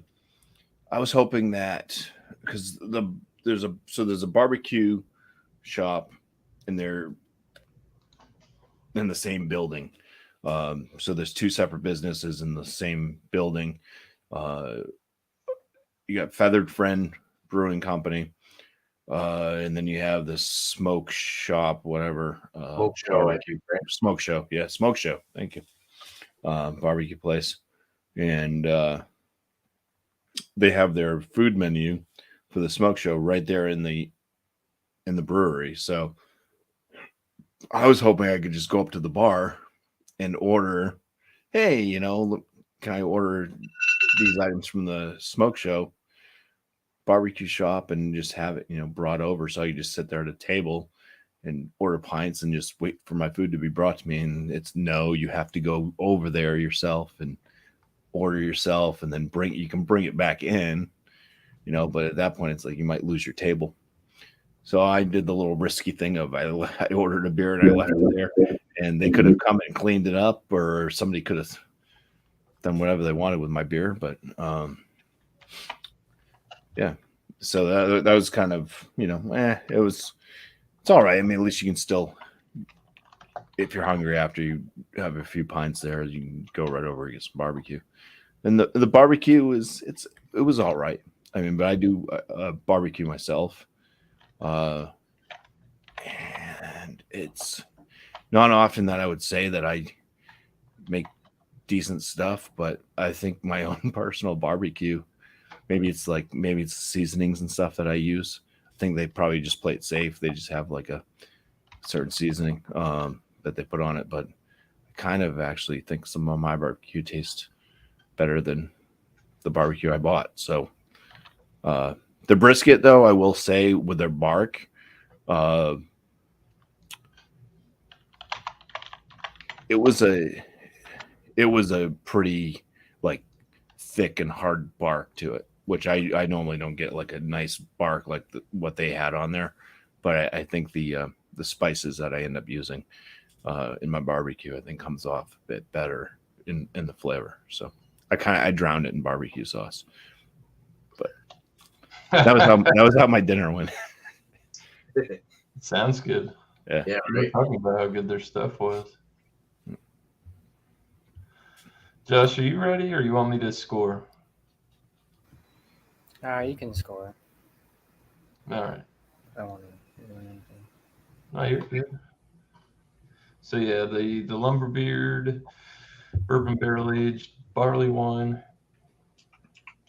was hoping that because there's a barbecue shop and they're in the same building. So there's two separate businesses in the same building. You got Feathered Friend Brewing Company, and then you have this smoke shop, whatever. Smoke show, barbecue, smoke show. Yeah, smoke show. Thank you. Barbecue place, and they have their food menu for the smoke show right there in the brewery. So I was hoping I could just go up to the bar and order, hey, can I order these items from the smoke show barbecue shop and just have it, brought over. So you just sit there at a table and order pints and just wait for my food to be brought to me. And it's no, you have to go over there yourself and order yourself and then you can bring it back in, but at that point it's like you might lose your table. So I did the little risky thing of I ordered a beer and I left it there, and they could have come and cleaned it up, or somebody could have done whatever they wanted with my beer. But yeah, so that was kind of it's all right. I mean, at least you can still, if you're hungry after you have a few pints there, you can go right over and get some barbecue. And the barbecue it was all right. I mean, but I do barbecue myself. And it's not often that I would say that I make decent stuff, but I think my own personal barbecue, maybe it's seasonings and stuff that I use. I think they probably just play it safe. They just have like a certain seasoning that they put on it, but I kind of actually think some of my barbecue tastes better than the barbecue I bought. So the brisket, though, I will say with their bark, it was a pretty like thick and hard bark to it, which I normally don't get like a nice bark like what they had on there. But I think the spices that I end up using in my barbecue, I think comes off a bit better in the flavor. So I drowned it in barbecue sauce. But that was how my dinner went. Sounds good. Yeah, We were right. talking about how good their stuff was. Josh, are you ready, or you want me to score? You can score. All right. I don't want to do anything. No, you're good. So yeah, the Lumberbeard bourbon barrel aged barley wine,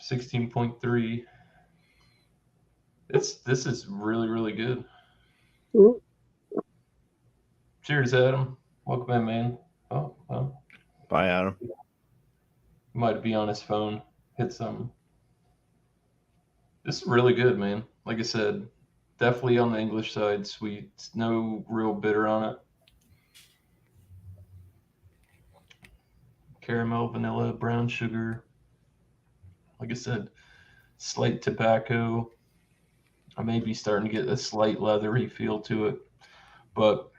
16.3. This is really, really good. Cheers, Adam. Welcome in, man. Oh, well, Bye, Adam. he might be on his phone. Hit something. This is really good, man. Like I said, definitely on the English side, sweet. No real bitter on it. Caramel, vanilla, brown sugar. Like I said, slight tobacco. I may be starting to get a slight leathery feel to it. But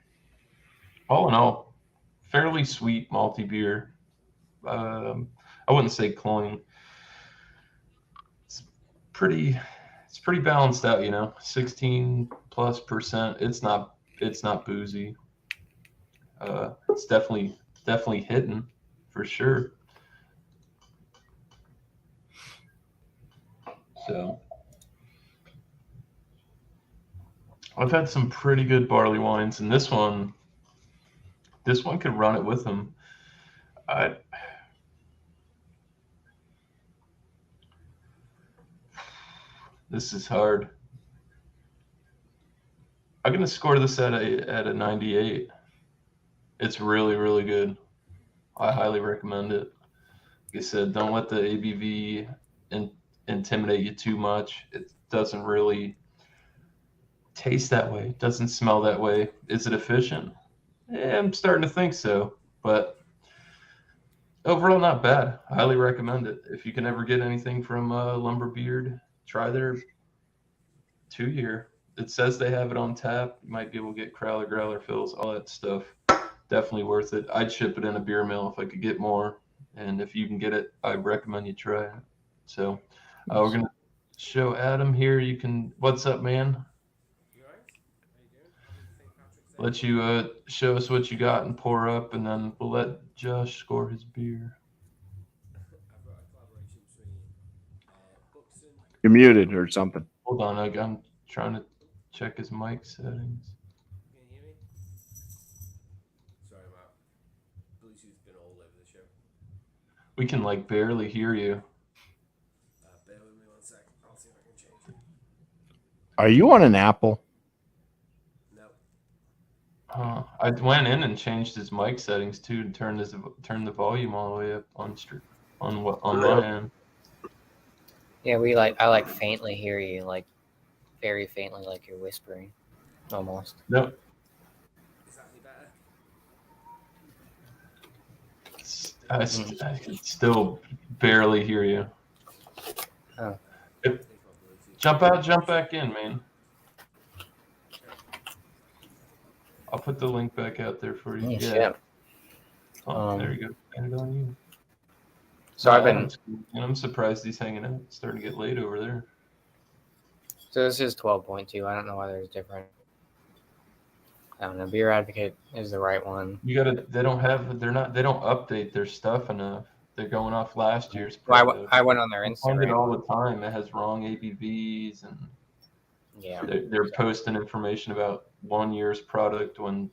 all in all, fairly sweet malty beer. I wouldn't say cloying. It's pretty balanced out, 16+%. It's not boozy. It's definitely hitting for sure. So I've had some pretty good barley wines, and this one could run it with them. This is hard. I'm gonna score this at a 98. It's really, really good. I highly recommend it. Like I said, don't let the ABV intimidate you too much. It doesn't really taste that way. It doesn't smell that way. Is it efficient? Yeah, I'm starting to think so. But overall, not bad. I highly recommend it. If you can ever get anything from Lumberbeard, try their 2-year. It says they have it on tap. You might be able to get Crowler, Growler fills, all that stuff. Definitely worth it. I'd ship it in a beer mill if I could get more. And if you can get it, I recommend you try it. So we're going to show Adam here. You can, what's up, man? Let you show us what you got and pour up, and then we'll let Josh score his beer. You're muted or something. Hold on, I'm trying to check his mic settings. Can you hear me? Sorry, my Bluetooth's been all over the show. We can barely hear you. Bear with me 1 second. I'll see if I can change it. Are you on an Apple? No. I went in and changed his mic settings too, and turned the volume all the way up on my end. Yeah, I faintly hear you, very faintly, like you're whispering, almost. Nope. Is that any better? I can still barely hear you. Oh. Jump out, jump back in, man. I'll put the link back out there for you. Yeah. Oh, there you go. And on you. So and I'm surprised he's hanging out. It's starting to get late over there. So this is 12.2. I don't know why there's different. I don't know. Beer Advocate is the right one. They don't update their stuff enough. They're going off last year's product. I went on their Instagram. I find it all the time. It has wrong ABVs, and yeah, they're posting information about 1 year's product when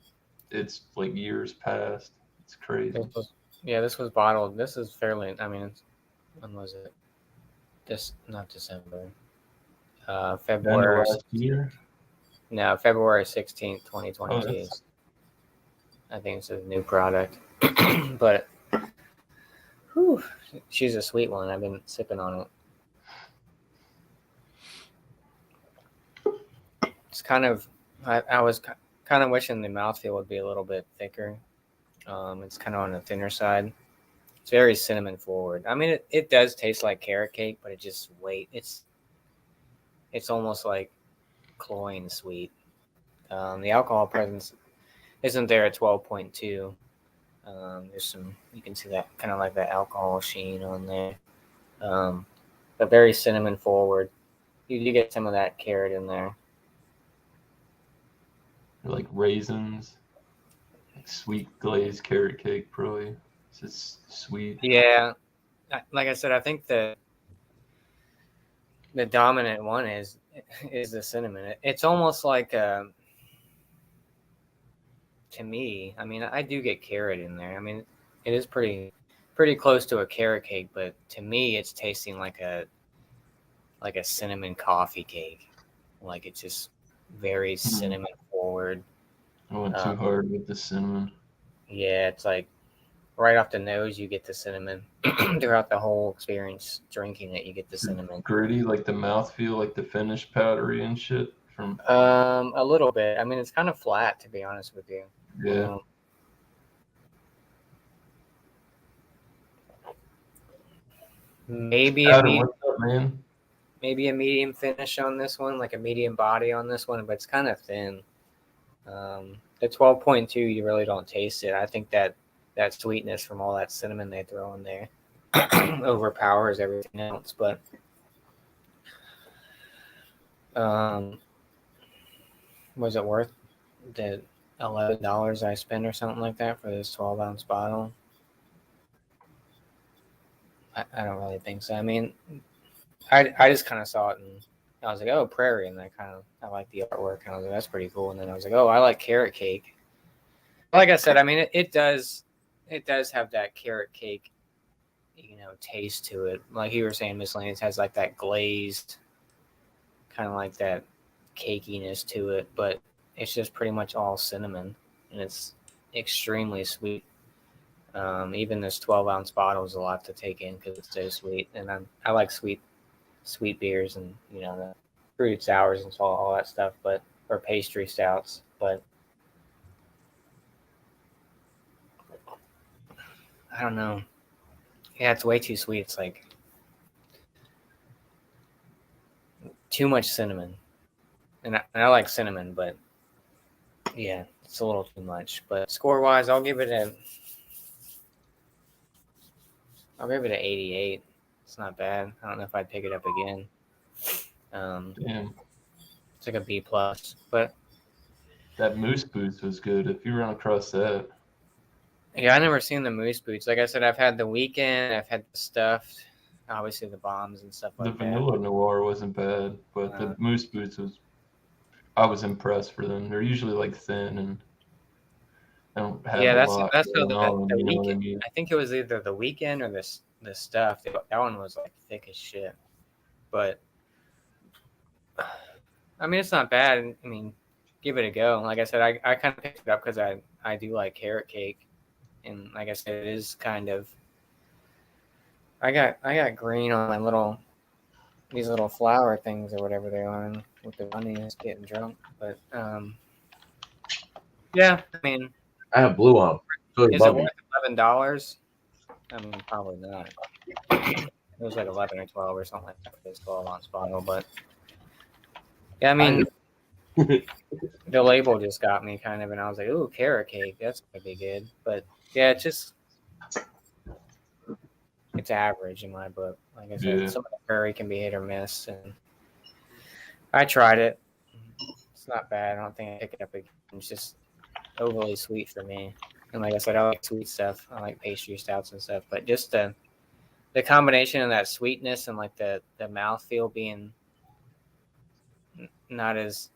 it's years past. It's crazy. This was bottled. This is fairly. I mean, when was it? Not December. February. Last year? No, February 16th, 2022. Oh, I think it's a new product, but whew, she's a sweet one. I've been sipping on it. It's kind of. I was kind of wishing the mouthfeel would be a little bit thicker. It's kind of on the thinner side. It's very cinnamon forward. I mean, it does taste like carrot cake, but it's almost like cloying sweet. The alcohol presence isn't there at 12.2. There's some, you can see that kind of like that alcohol sheen on there. But very cinnamon forward. You get some of that carrot in there. Like raisins, sweet glazed carrot cake, probably. It's just sweet. Yeah. Like I said, I think the dominant one is the cinnamon. It's almost like to me, I mean, I do get carrot in there. I mean, it is pretty close to a carrot cake, but to me, it's tasting like a cinnamon coffee cake. Like it's just very cinnamon forward. I went too hard with the cinnamon. Yeah, it's like right off the nose, you get the cinnamon. Throughout the whole experience drinking it, you get the cinnamon. Gritty, like the mouthfeel, like the finish powdery and shit from. A little bit. I mean, it's kind of flat, to be honest with you. Yeah. Maybe Adam, what's up, man? Maybe a medium finish on this one, like a medium body on this one, but it's kind of thin. The 12.2, you really don't taste it. I think that sweetness from all that cinnamon they throw in there overpowers everything else. But was it worth the $11 I spent or something like that for this 12-ounce bottle? I don't really think so. I mean, I just kind of saw it and I was like, oh, prairie, and I like the artwork, and I was like, that's pretty cool. And then I was like, oh, I like carrot cake. Like I said, I mean, it does have that carrot cake, taste to it. Like you were saying, Miscellaneous has that glazed, kind of like that cakiness to it, but it's just pretty much all cinnamon, and it's extremely sweet. Even this 12-ounce bottle is a lot to take in because it's so sweet, and I like sweet beers and the fruited sours and all that stuff, or pastry stouts, but I don't know. Yeah, it's way too sweet. It's like too much cinnamon, and I like cinnamon, but yeah, it's a little too much. But score-wise, I'll give it an 88. It's not bad. I don't know if I'd pick it up again. Damn. It's like a B plus, but That Moose Boots was good. If you run across that. yeah, I never seen the Moose Boots. Like I said, I've had the Weekend, I've had the stuffed, obviously the bombs and stuff The like that. Vanilla Noir wasn't bad, but the Moose Boots I was impressed for them. They're usually like thin and don't have a lot that's going on. the You know what I Weekend. mean? I think it was either the Weekend or the stuff. That one was like thick as shit, but I mean it's not bad. I mean, give it a go. Like I said, I kind of picked it up because I do like carrot cake, and like I said, it is kind of. I got green on my these little flower things or whatever they are with the bunnies getting drunk, but yeah, I mean, I have blue on. So is it worth $11? I mean, probably not. It was like 11 or 12 or something like that for this 12-ounce bottle, but yeah, I mean, the label just got me kind of, and I was like, "Ooh, carrot cake, that's gonna be good." But yeah, it's average in my book. Like I said, some of the curry can be hit or miss, and I tried it. It's not bad. I don't think I pick it up again. It's just overly sweet for me. And like I said, I like sweet stuff. I like pastry stouts and stuff. But just the combination of that sweetness and like the mouthfeel being not as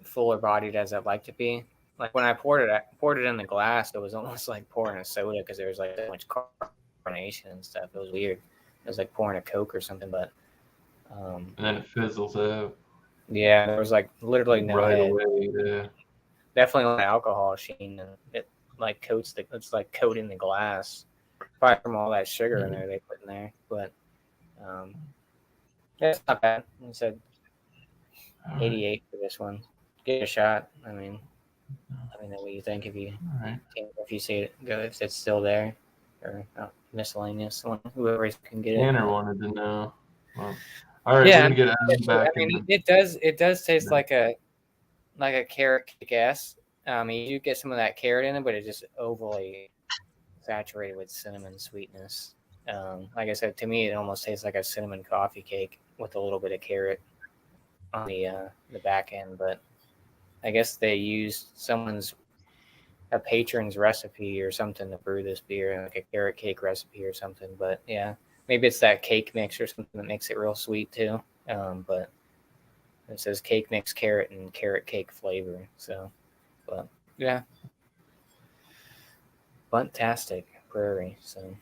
fuller bodied as I'd like to be. Like when I poured it in the glass, it was almost like pouring a soda because there was like so much carbonation and stuff. It was weird. It was like pouring a Coke or something, but and then it fizzles out. Yeah, there was like literally no right head. away. Yeah. Definitely like alcohol sheen, and it like it's like coating the glass, probably from all that sugar in there they put in there. But yeah, it's not bad. I said 88 for this one. Give it a shot. I mean, let me know what you think if you see it go, if it's still there, or miscellaneous one, whoever can get it. Tanner wanted to know. Well, all right, yeah, we're gonna get Adam back. I mean, it does taste like a carrot cake-esque. You do get some of that carrot in it, but it's just overly saturated with cinnamon sweetness. Like I said, to me, it almost tastes like a cinnamon coffee cake with a little bit of carrot on the back end. But I guess they used a patron's recipe or something to brew this beer, like a carrot cake recipe or something. But yeah, maybe it's that cake mix or something that makes it real sweet too. But it says cake mix carrot and carrot cake flavor. So, but yeah, fantastic prairie. So,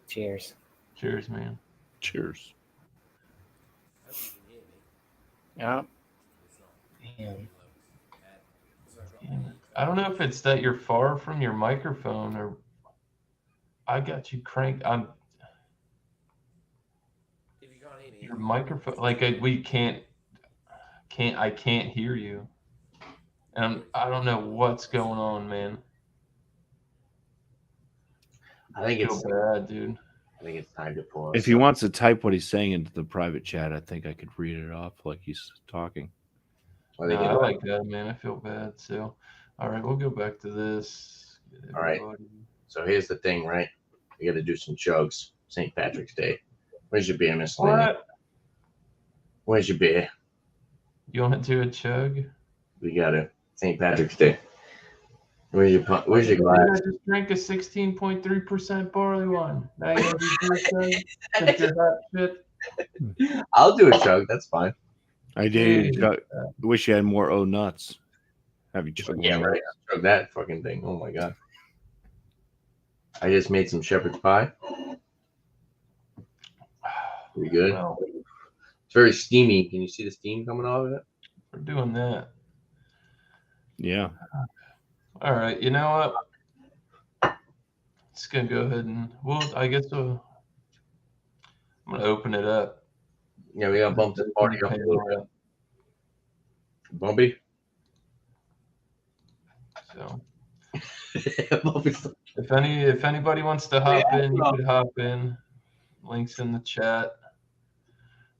cheers. Cheers, man. Cheers. Yeah. I don't know if it's that you're far from your microphone or I got you cranked. Your microphone, like we can't hear you, and I don't know what's going on, man. I think it's bad, dude. I think it's time to pull. If he wants to type what he's saying into the private chat, I think I could read it off like he's talking. I like that, man. I feel bad. So, all right, we'll go back to this. All right. So here's the thing, right? We got to do some chugs. St. Patrick's Day. Where's your beer, Miss Lena? Where's your beer? You want to do a chug? We got it. St. Patrick's Day. Where's your glass? I just drank a 16.3% barley one. Now you want to do a hot shit? I'll do a chug. That's fine. I did. Wish you had more nuts. Have you chugged? Yeah, right. I chug that fucking thing. Oh my god. I just made some shepherd's pie. Pretty good. It's very steamy. Can you see the steam coming off of it? We're doing that. Yeah. All right. You know what? Just gonna go ahead and I guess I'm gonna open it up. Yeah, we got to bump the party up a little bit. Bumpy? So Bumpy's if anybody wants to hop in, you could hop in. Links in the chat.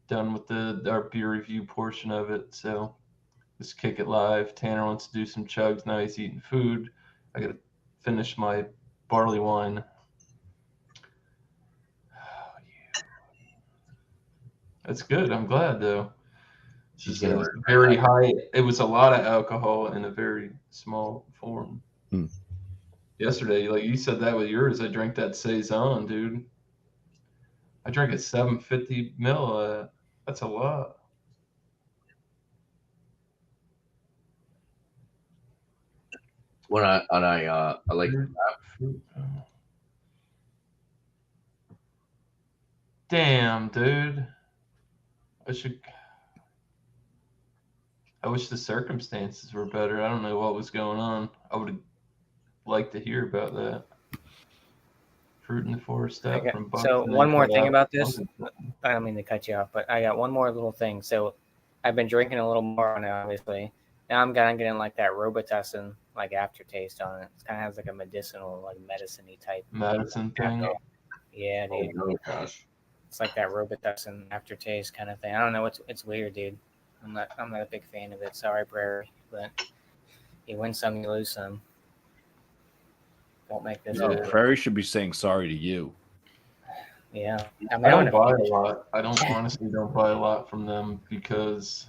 Done with our beer review portion of it. So let's kick it live. Tanner wants to do some chugs. Now he's eating food. I gotta finish my barley wine. Oh, yeah. That's good. I'm glad though. She's It gonna was very high. It was a lot of alcohol in a very small form. Yesterday, like you said that with yours, I drank that saison, dude. I drank a 750 mil. That's a lot. when I like Damn, dude. I wish the circumstances were better. I don't know what was going on. I would have liked to hear about that. Fruit in the Forest Stout from Bucks. So one more thing about this. I don't mean to cut you off, but I got one more little thing. So I've been drinking a little more now, obviously. Now I'm kind of getting like that Robitussin like aftertaste on it. It kind of has like a medicinal, like medicine-y type. Medicine thing. Yeah, dude. oh gosh. It's like that Robitussin aftertaste kind of thing. I don't know. It's weird, dude. I'm not a big fan of it. Sorry, Prairie, but you win some, you lose some. Don't make this. No, Prairie should be saying sorry to you. Yeah, I don't buy a lot. I honestly don't buy a lot from them because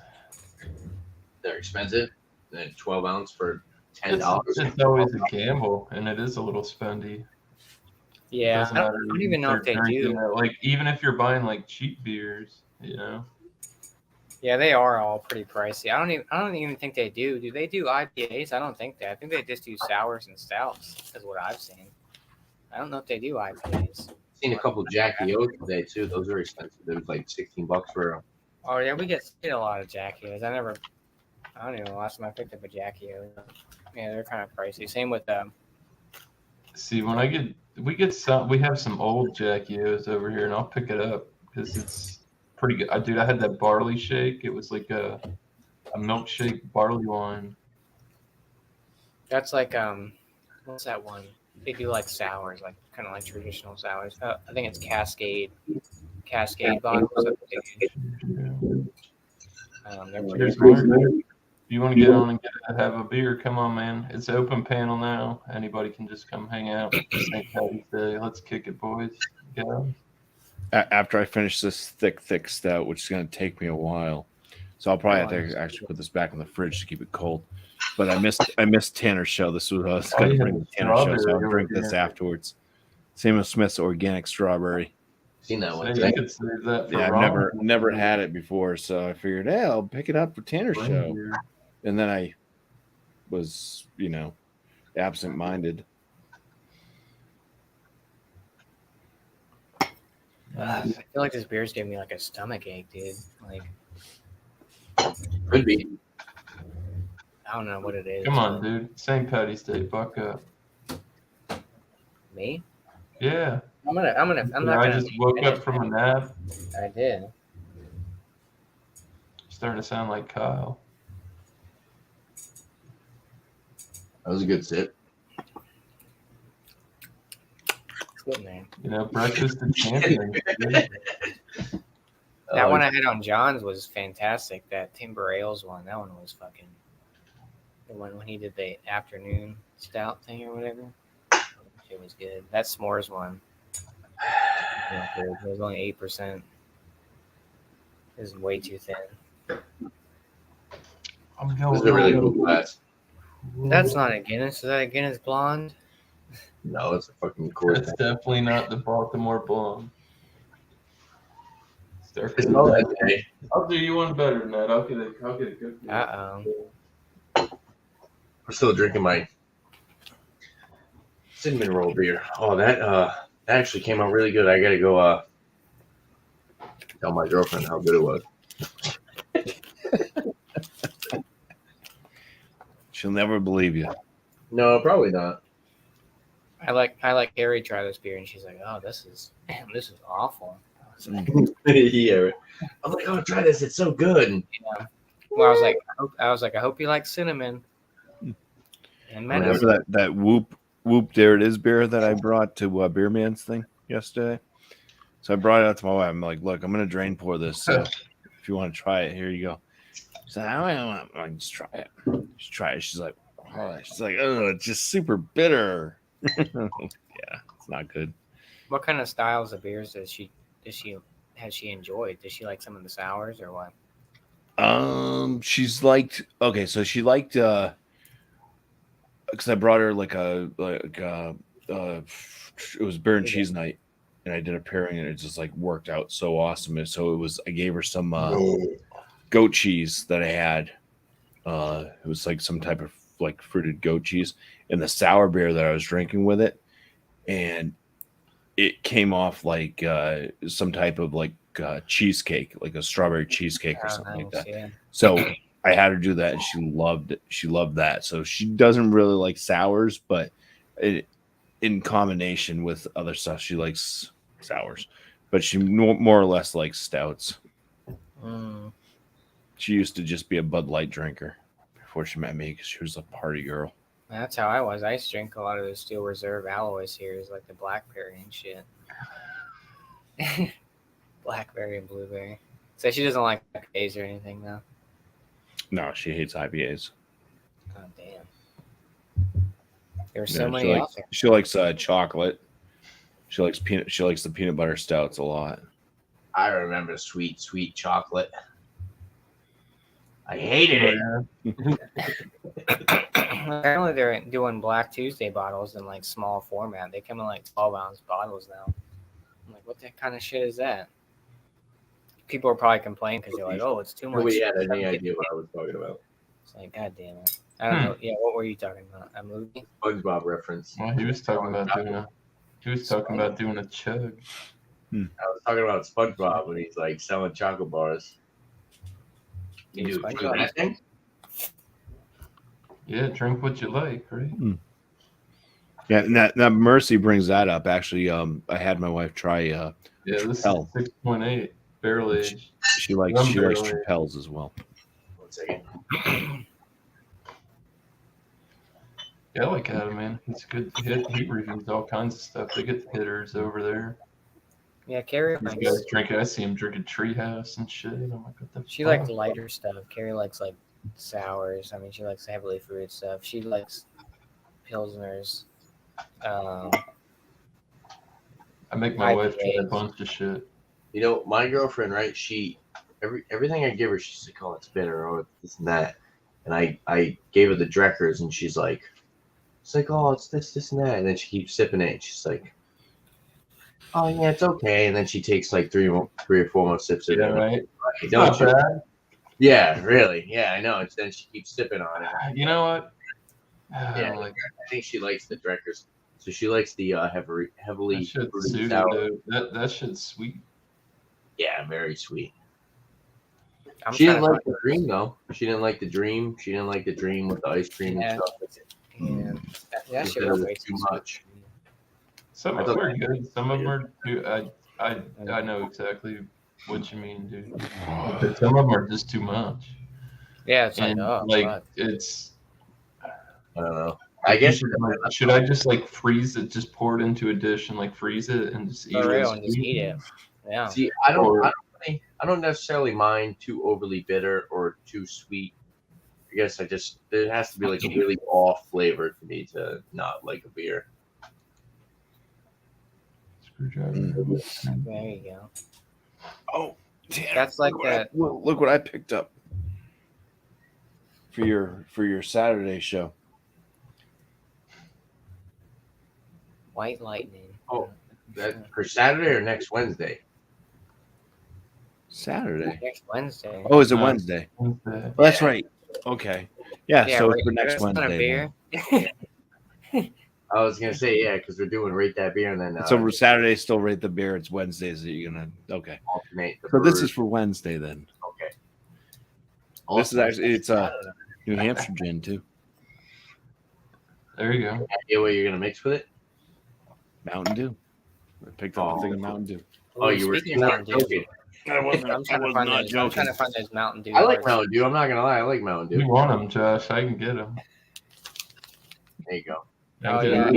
they're expensive. They're 12 ounce for $10. It's always a gamble, and it is a little spendy. Yeah, I don't even know if they do. Like even if you're buying like cheap beers, you know. Yeah, they are all pretty pricey. I don't even think they do. Do they do IPAs? I don't think that. I think they just do sours and stouts. Is what I've seen. I don't know if they do IPAs. Seen a couple Jackie O's today too. Those are expensive. They was like $16 for a. Oh yeah, we get a lot of Jackie O's. I don't even know the last time I picked up a Jackie O. Yeah, they're kind of pricey. Same with See, when we have some old Jackie O's over here, and I'll pick it up because it's pretty good. Dude, I had that barley shake. It was like a milkshake barley wine. That's like what's that one? They do like sours, like kind of like traditional sours. I think it's Cascade bottles. Cheers, Mark. If you want to get on and have a beer, come on, man. It's open panel now. Anybody can just come hang out. St. Patty's Day. Let's kick it, boys. Go. After I finish this thick stout, which is going to take me a while, so I'll probably have to actually put this back in the fridge to keep it cold. But I missed Tanner's show. This was I was going to bring the Tanner show, so I'll drink this afterwards. Same with Smith's organic strawberry. Seen that one? So you could save that for I've never had it before, so I figured, hey, I'll pick it up for Tanner's show. And then I was, absent-minded. I feel like this beer's giving me like a stomach ache, dude. Like, could be. I don't know what it is. Come on, dude. St. Patty's Day. Buck up. Me? Yeah. I just woke up from a nap. I did. Starting to sound like Kyle. That was a good sip. Good, man. Breakfast and champions. That one I had on John's was fantastic. That Timber Ales one. That one was fucking. The one when he did the afternoon stout thing or whatever. It was good. That s'mores one. It was only 8%. It was way too thin. I'm going. This is a really cool glass. That's not a Guinness. Is that a Guinness Blonde? No, it's a fucking Coors. It's definitely not the Baltimore Blonde. I'll do you one better than that. I'll get a good beer. I'm still drinking my cinnamon roll beer. Oh, that actually came out really good. I gotta go tell my girlfriend how good it was. She'll never believe you. No, probably not. I like Carrie try this beer, and she's like, "Oh, this is awful." I was like, Yeah. I'm like, oh, try this. It's so good. yeah. Well, I was like, I hope you like cinnamon. And Remember medicine. that whoop there it is beer that I brought to Beer Man's thing yesterday? So I brought it out to my wife. I'm like, look, I'm gonna drain pour this. So if you want to try it, here you go. She's like, I'm like, just try it. Just try it. She's like, oh, it's just super bitter. Yeah, it's not good. What kind of styles of beers has she enjoyed? Does she like some of the sours or what? She's liked so she liked because I brought her it was beer and cheese night, and I did a pairing, and it just like worked out so awesome. And so I gave her some goat cheese that I had. It was like some type of like fruited goat cheese, and the sour beer that I was drinking with it, and it came off like some type of like cheesecake, like a strawberry cheesecake or something like that. Yeah. So I had her do that, and she loved it. She loved that. So she doesn't really like sours, but in combination with other stuff, she likes sours. But she more or less likes stouts. Mm. She used to just be a Bud Light drinker before she met me because she was a party girl. That's how I was. I used to drink a lot of the Steel Reserve Alloy series, like the blackberry and shit. Blackberry and blueberry. So she doesn't like IPAs or anything, though. No, she hates IPAs. Oh damn! There's so many out there. She likes chocolate. She likes She likes the peanut butter stouts a lot. I remember sweet chocolate. I hated it. Apparently, they're doing Black Tuesday bottles in like small format. They come in like 12-ounce bottles now. I'm like, what the kind of shit is that? People are probably complaining because they're like, oh, it's too much. Nobody had any idea what I was talking about. It's like, God damn it. I don't know. Yeah, what were you talking about? A movie? SpongeBob reference. Well, he was talking about doing a chug. I was talking about SpongeBob when he's like selling chocolate bars. You do that thing? Yeah, drink what you like, right? Yeah, and that Mercy brings that up. Actually, I had my wife try. Yeah, this is Chappelle. 6.8 barrel aged. She likes Chappelle's as well. 1 second. Yeah, I like Adam, man. He's good. He reviews all kinds of stuff. They get the hitters over there. Yeah, Carrie. These guys drinking. I see him drinking Treehouse and shit. I'm like, what the She fuck? likes lighter stuff. Carrie likes like sours. I mean, she likes heavily fruited stuff. She likes pilsners. I make my wife try a bunch of shit. You know, my girlfriend, right? Everything I give her, she's like, "Oh, it's bitter," or this and that. And I gave her the Dreckers, and she's like, "Oh, it's this, and that." And then she keeps sipping it. And she's like, "Oh yeah, it's okay." And then she takes like three or four more sips of it. Yeah, right. Like, don't you? Bad. Yeah, really. Yeah, I know. Then she keeps sipping on it. You know what? Yeah, I think she likes the Dreckers. So she likes the heavily that shit's fruited suited, sour. dude. That shit's sweet. Yeah, very sweet. I'm She didn't trying to like the dream though. She didn't like the dream. She didn't like the dream with the ice cream Yeah. and stuff. Yeah, that shit It was was way too much. Some I of them thought- are good. Some of them are. Dude, I know exactly what you mean, dude. But some of them are just too much. Yeah, it's And like, oh, fuck. it's. I don't know. I guess Should I just like freeze it, just pour it into a dish and like freeze it and just eat For it? real, and just eat it. Yeah. see. I don't necessarily mind too overly bitter or too sweet. I guess there has to be like a really off flavor for me to not like a beer. Screwdriver. There you go. Oh, damn! That's like that. Look what I picked up for your Saturday show. White Lightning. Oh, that for Saturday or next Wednesday? Saturday. Next Wednesday. Oh, is it Wednesday? Wednesday. Well, that's right. Okay. Yeah. So right, it's for next it's not a Wednesday. beer. I was gonna say yeah, because we're doing rate that beer and then So Saturday still rate the beer. It's Wednesdays that you're gonna. Okay. alternate. The So this brewers. is for Wednesday then. okay. This is actually it's New Hampshire gin too. There you go. Idea what you're gonna mix with it? Mountain Dew. I picked up a thing of Mountain Dew. Oh, you were speaking of Mountain Dew. joking. I'm trying to find those Mountain Dew. I like bars. Mountain Dew. I'm not gonna lie. I like Mountain You Dew. want them, Josh? I can get them. There you go. Oh, yeah.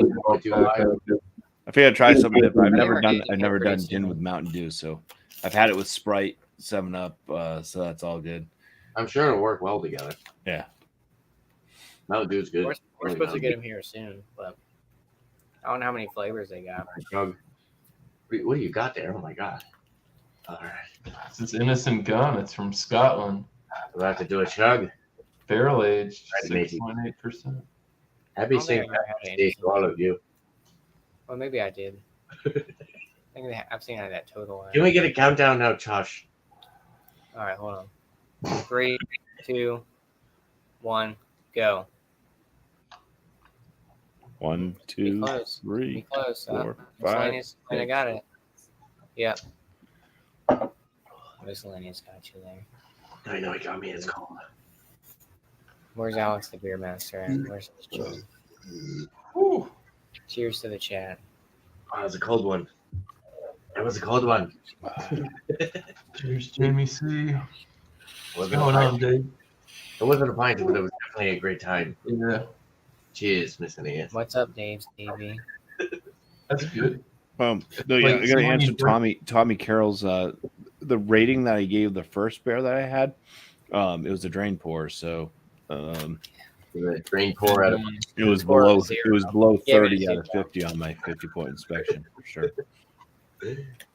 I figured I'd try something different. I've never never getting here pretty done gin soon. with Mountain Dew, so I've had it with Sprite, 7-Up, so that's all good. I'm sure it'll work well together. Yeah. Mountain Dew's good. We're supposed to get them here soon, but I don't know how many flavors they got. What do you got there? Oh my god! All right, This is Innocent Gun. It's from Scotland. we'll have to do a chug. Barrel aged, Right, matey. 6.8%. Happy I don't think St. I've ever had Patrick's any. Day to all of you. Well, maybe I did. I think I've seen that total. Can we get a countdown now, Josh? All right, hold on. 3, 2, 1, go. 1, Be 2, close. Be 3, close. 4, 5. Miscellaneous. I got it. Yep. Miscellaneous got you there. I know he got me. It's cold. Where's Alex the beer master at? Where's his chug? Whew. Cheers to the chat. Oh, that was a cold one. That was a cold one. Cheers, Jamie C. What's Wasn't a going pint. on, Dave? It wasn't a pint, but it was definitely a great time. Yeah, Cheers, Miss Aeneas. What's up, Dave? Stevie? that's good. No, yeah, Like, I got to someone answer you drink- Tommy Carroll's the rating that I gave the first bear that I had. It was a drain pour, so Drain pour out of it was Pour below of 0. it was below Yeah, 30 but out of 50 on my 50-point inspection for sure.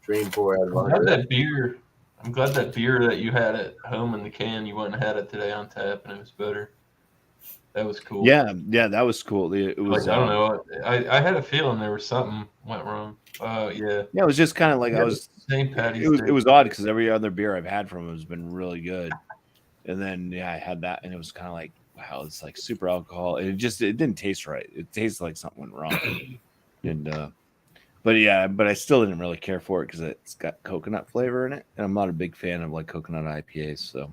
drain pour out of I'm glad that beer. I'm glad that beer that you had at home in the can, you went and had it today on tap, and it was better. That was cool. Yeah, that was cool. It was Like, I don't know. I had a feeling there was something went wrong. Yeah. Yeah, it was just kind of like I was. St. Patty's It Day. was odd because every other beer I've had from him has been really good, and then I had that, and it was kind of like, wow, it's like super alcohol. It didn't taste right. It tasted like something went wrong, and but I still didn't really care for it because it's got coconut flavor in it, and I'm not a big fan of like coconut IPAs. So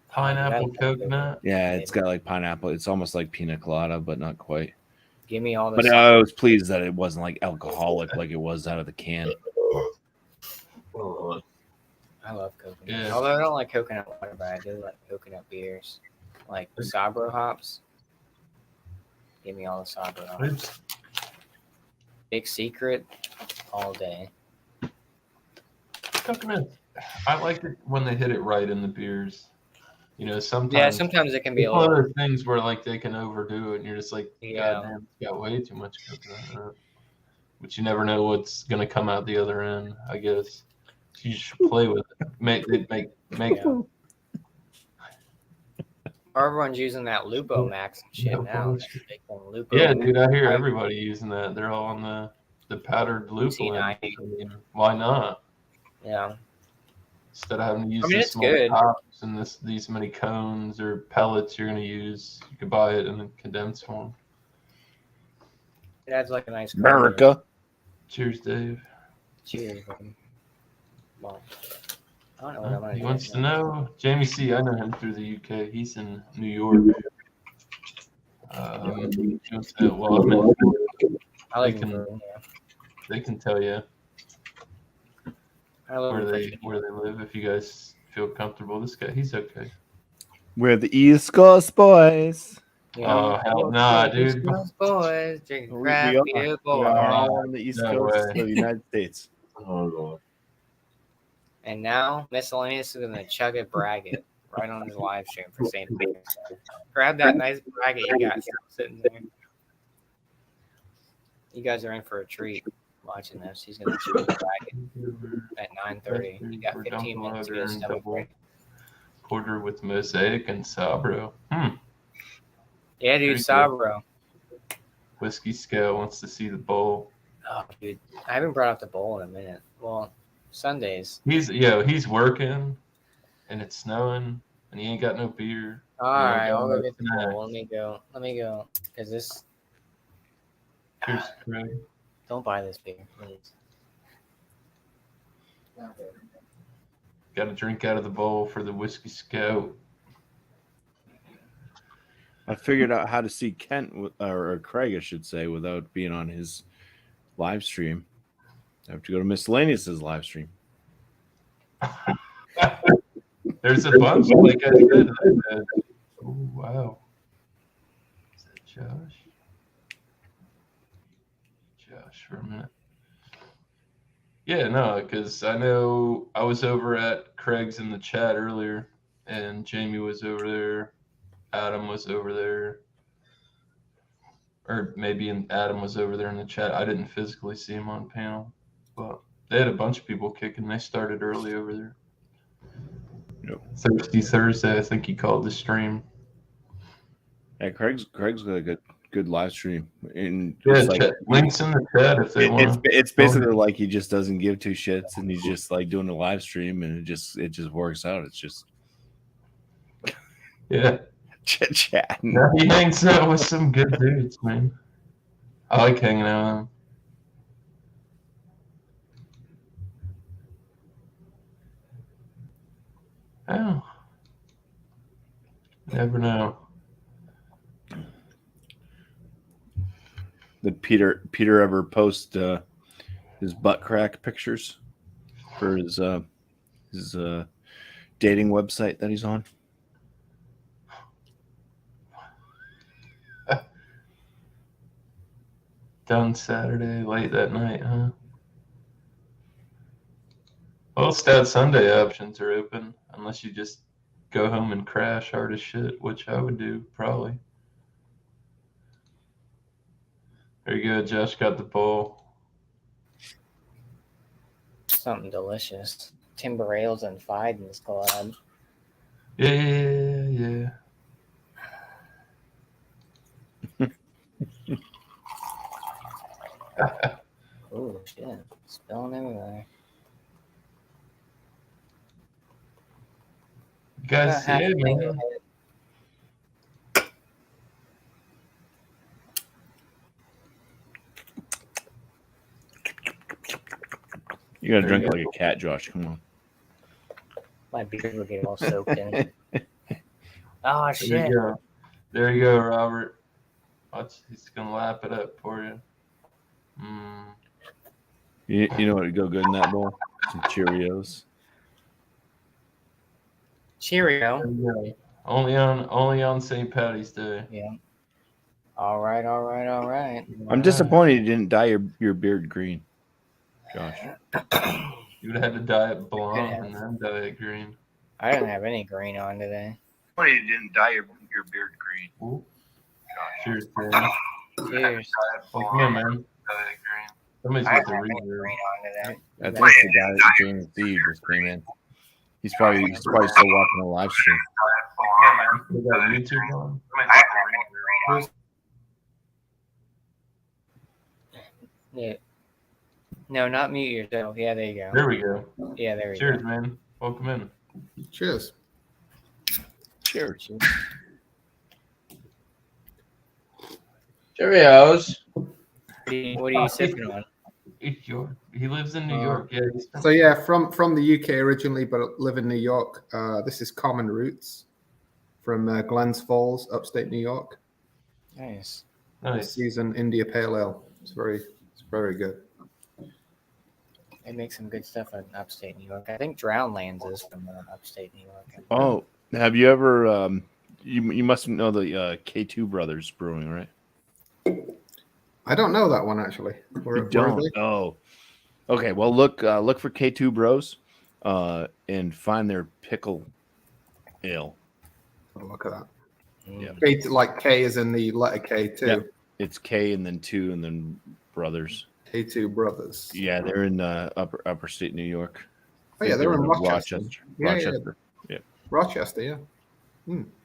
Pineapple coconut. yeah, it's got like pineapple. It's almost like pina colada, but not quite. Give me all the. But I was pleased that it wasn't like alcoholic like it was out of the can. Oh, I love coconut. Yeah. Although I don't like coconut water, but I do like coconut beers, like Sabro hops. Give me all the Sabro hops. Big Secret, all day. Coconut. I like it when they hit it right in the beers. You know, sometimes. Yeah, sometimes it can be a One of little. those things where like they can overdo it, and you're just like, Yeah. God damn, it's got way too much coconut in it. But you never know what's gonna come out the other end. I guess so you should play with it. Make. Yeah. Everyone's using that Lupo Max and shit now. That big thing, Lupo. Yeah, dude, I hear everybody using that. They're all on the powdered lupulin. C9. I mean, why not? Yeah. Instead of having to use I mean, this it's small good. pops and these many cones or pellets you're gonna use, you could buy it in a condensed form. It adds like a nice. America. Cheers, Dave. Cheers, buddy. Well, I don't know what I'm gonna He do wants to next. know. Jamie C. I know him through the UK. He's in New York. He wants to know, well, I like They him can- for, they can tell you I love where him they for, where they live if you guys feel comfortable. This guy, he's okay. We're the East Coast boys. you Oh know, hell nah, dude. those boys drinking We craft are. beer, We are boys. all on the East No Coast way. of the United States. oh Lord. And now Miscellaneous is gonna chug it, brag it right on his live stream for St. Patrick's Day. Grab that nice braggot you got sitting there. You guys are in for a treat watching this. He's gonna chug it, brag it at 9:30. You got 15 minutes to get his stomach ready. Porter with Mosaic and Sabro. Yeah, dude, Very Sabro. Whiskey Scale wants to see the bowl. Oh, dude, I haven't brought up the bowl in a minute. Well, Sundays. He's working, and it's snowing, and he ain't got no beer. All right, got I'll go no get the snacks. bowl. Let me go. Because this. Cheers, Craig. Don't buy this beer, please. Got to drink out of the bowl for the Whiskey Scout. I figured out how to see Kent or Craig, I should say, without being on his live stream. I have to go to Miscellaneous's live stream. There's a bunch, like I said. Oh, wow. Is that Josh? Josh, for a minute. Yeah, no, because I know I was over at Craig's in the chat earlier, and Jamie was over there. Adam was over there. Or maybe Adam was over there in the chat. I didn't physically see him on panel, but they had a bunch of people kicking. They started early over there. Yep. Thirsty Thursday, I think he called the stream. Yeah, Craig's got a good live stream. And Yeah, it's like, links in the chat if they want. It's basically like he just doesn't give two shits, and he's just like doing a live stream, and it just works out. It's just chit chatting. Yeah, he hangs out with some good dudes, man. I like hanging out with him. Oh, never know. Did Peter ever post his butt crack pictures for his dating website that he's on? Done Saturday late that night, huh? Well, Stat Sunday options are open unless you just go home and crash hard as shit, which I would do probably. There you go. Josh got the bowl. Something delicious. Timber ales and Fiden's collab. Yeah. Oh shit! Spilling everywhere. You guys see it, man? You gotta drink it like a cat, Josh. Come on. My beard will get all soaked in. Oh There shit! you go. There you go, Robert. Watch, he's gonna lap it up for you. You know what would go good in that bowl? Some Cheerios. Cheerio. There you go. Only on St. Patty's Day. Yeah. All right. I'm disappointed you didn't dye your beard green, Josh. You would have had to dye it blonde and then dye it green. I didn't have any green on today. You didn't dye your beard green. Ooh. Cheers, man. Cheers. Well, come on, man. Somebody's I got didn't the have any reader. green on today. I think the guy that James Steve just came in. He's probably still watching the live stream. We got YouTube on. Yeah. No, not mute yourself. Yeah, there you go. There we go. Yeah, there you Cheers, go. man. Welcome in. Cheers. Cheers. Cheerios. What are you sipping on? He lives in New York. Yeah. So yeah, from the UK originally, but live in New York. This is Common Roots from Glens Falls, upstate New York. Nice. Season India Pale Ale. It's very good. They make some good stuff in upstate New York. I think Drownlands is from upstate New York. Oh, have you ever? You must know the K2 Brothers Brewing, right? I don't know that one actually. Where are they? Oh, okay. Well, look for K2 Bros, and find their pickle ale. Oh, look at that. Yeah. K, like K is in the letter K too. Yeah. It's K and then 2 and then Brothers. K2 Brothers. Yeah, they're in upper state New York. Oh yeah, they're in Rochester. Rochester. Yeah. Rochester, yeah.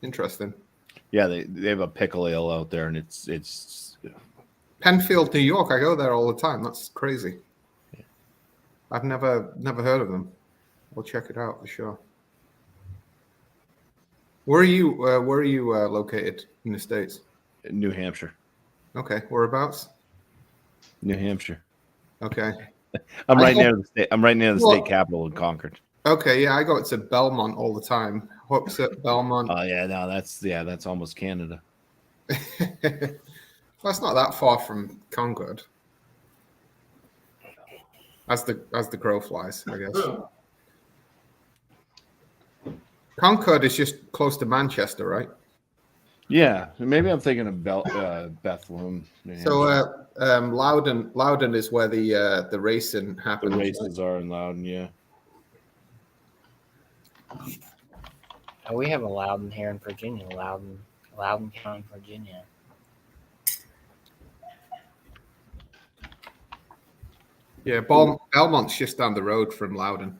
Interesting. Yeah, they have a pickle ale out there, and it's Penfield, New York. I go there all the time. That's crazy. Yeah. I've never heard of them. We'll check it out for sure. Where are you located in the States? New Hampshire. Okay, whereabouts? New Hampshire. Okay. I'm right near the state capital in Concord. Okay, yeah, I go to Belmont all the time. Hooks at Belmont. Oh yeah, no, that's almost Canada. Well, it's not that far from Concord. As the crow flies, I guess. Concord is just close to Manchester, right? Yeah, maybe I'm thinking of Bethlehem. New So Hampshire. Loudon is where the racing The happens. races are in Loudon, yeah. Oh, we have a Loudon here in Virginia. Loudon County, Virginia. Yeah, Belmont's just down the road from Loudon.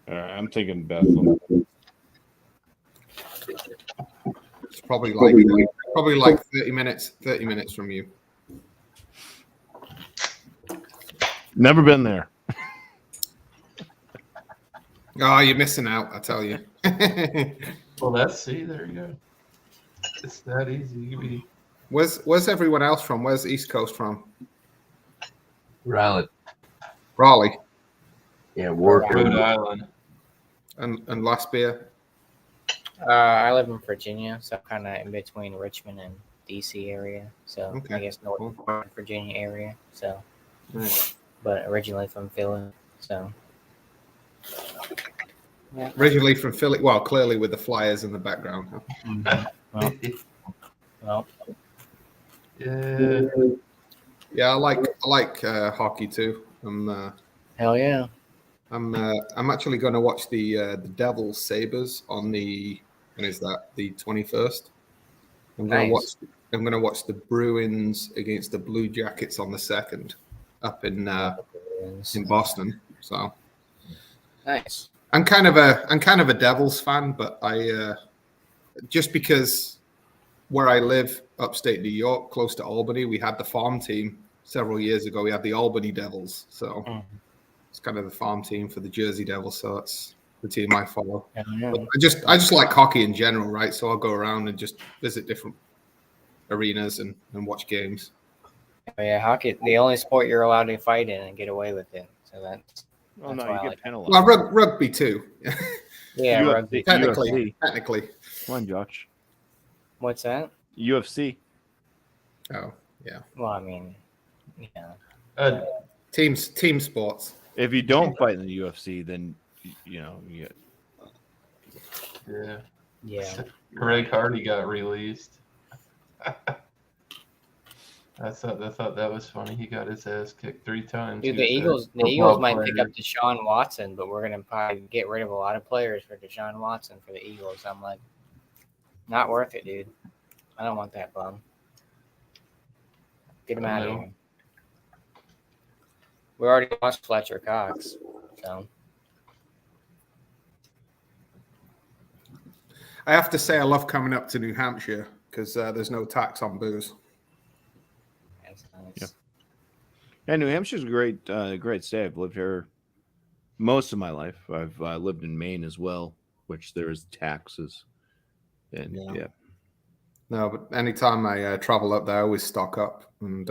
I'm thinking Bethlehem. It's probably like 30 minutes from you. Never been there. Oh, you're missing out, I tell you. Well, there you go. It's that easy. You can be Where's everyone else from? Where's the East Coast from? Raleigh. Raleigh Yeah, Rhode Island. and Last Beer. I live in Virginia, so kind of in between Richmond and DC area. So Okay, I guess Northern Virginia area. So, Right. but originally from Philly. So yeah. Originally from Philly. Well, clearly with the Flyers in the background. Huh? Well, Yeah. Yeah, I like hockey too. hell yeah. I'm actually going to watch the Devils Sabres on when is that? The 21st. I'm going to watch the Bruins against the Blue Jackets on the 2nd up in Boston. So Nice. I'm kind of a Devils fan, but I just because where I live, upstate New York, close to Albany, we had the farm team several years ago. We had the Albany Devils, so it's kind of the farm team for the Jersey Devils. So that's the team I follow. But I just like hockey in general, right? So I'll go around and just visit different arenas and watch games. Oh, yeah, hockey, the only sport you're allowed to fight in and get away with it. So that's Oh no, why I you get like penalized. Well, rugby too. yeah, UFC. rugby. Technically. Come on, Josh. What's that? UFC. Oh, yeah. Well, I mean, yeah. Team sports. If you don't fight in the UFC, then you get. Yeah. Yeah. Greg Hardy got released. I thought that was funny. He got his ass kicked 3 times. Dude, He the was a Eagles football might pick player. up Deshaun Watson, but we're gonna probably get rid of a lot of players for Deshaun Watson for the Eagles. I'm like, not worth it, dude. I don't want that bum. Get him out of here. We already lost Fletcher Cox, so I have to say I love coming up to New Hampshire because there's no tax on booze. that's nice. Yeah. Yeah, New Hampshire's a great state. I've lived here most of my life. I've lived in Maine as well, which there is taxes. And yeah. No, but anytime I travel up there, I always stock up and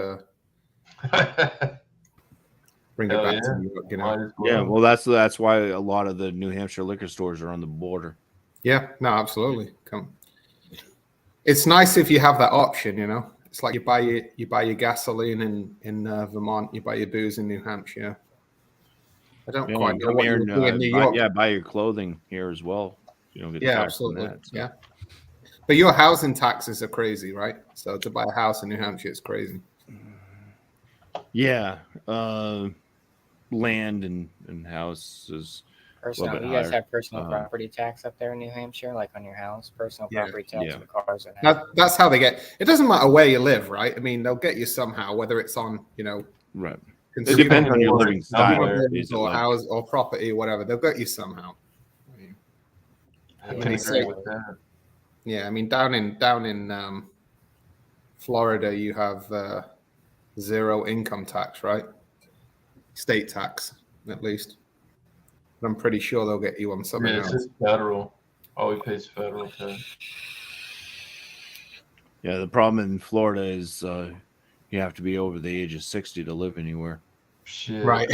bring it Hell back yeah. to New York. You know? Might as well. Yeah, well, that's why a lot of the New Hampshire liquor stores are on the border. Yeah, no, absolutely. Come. It's nice if you have that option. You know, it's like you buy your gasoline in Vermont, you buy your booze in New Hampshire. I don't quite know what you do in New York. Buy your clothing here as well. You don't get taxed on that. So. Yeah. But your housing taxes are crazy, right? So to buy a house in New Hampshire is crazy. Yeah. Land and houses. Personal, you guys have personal property tax up there in New Hampshire, like on your house, personal property tax on cars and that's how they get. It doesn't matter where you live, right? I mean, they'll get you somehow, whether it's on, right. It consumer depends on your living style, or house or property or whatever. They'll get you somehow. I can agree with that. Yeah, I mean, down in Florida, you have zero income tax, right? State tax, at least. But I'm pretty sure they'll get you on something It's else. just federal. All he pays federal tax. Yeah, the problem in Florida is you have to be over the age of 60 to live anywhere. Shit. Right.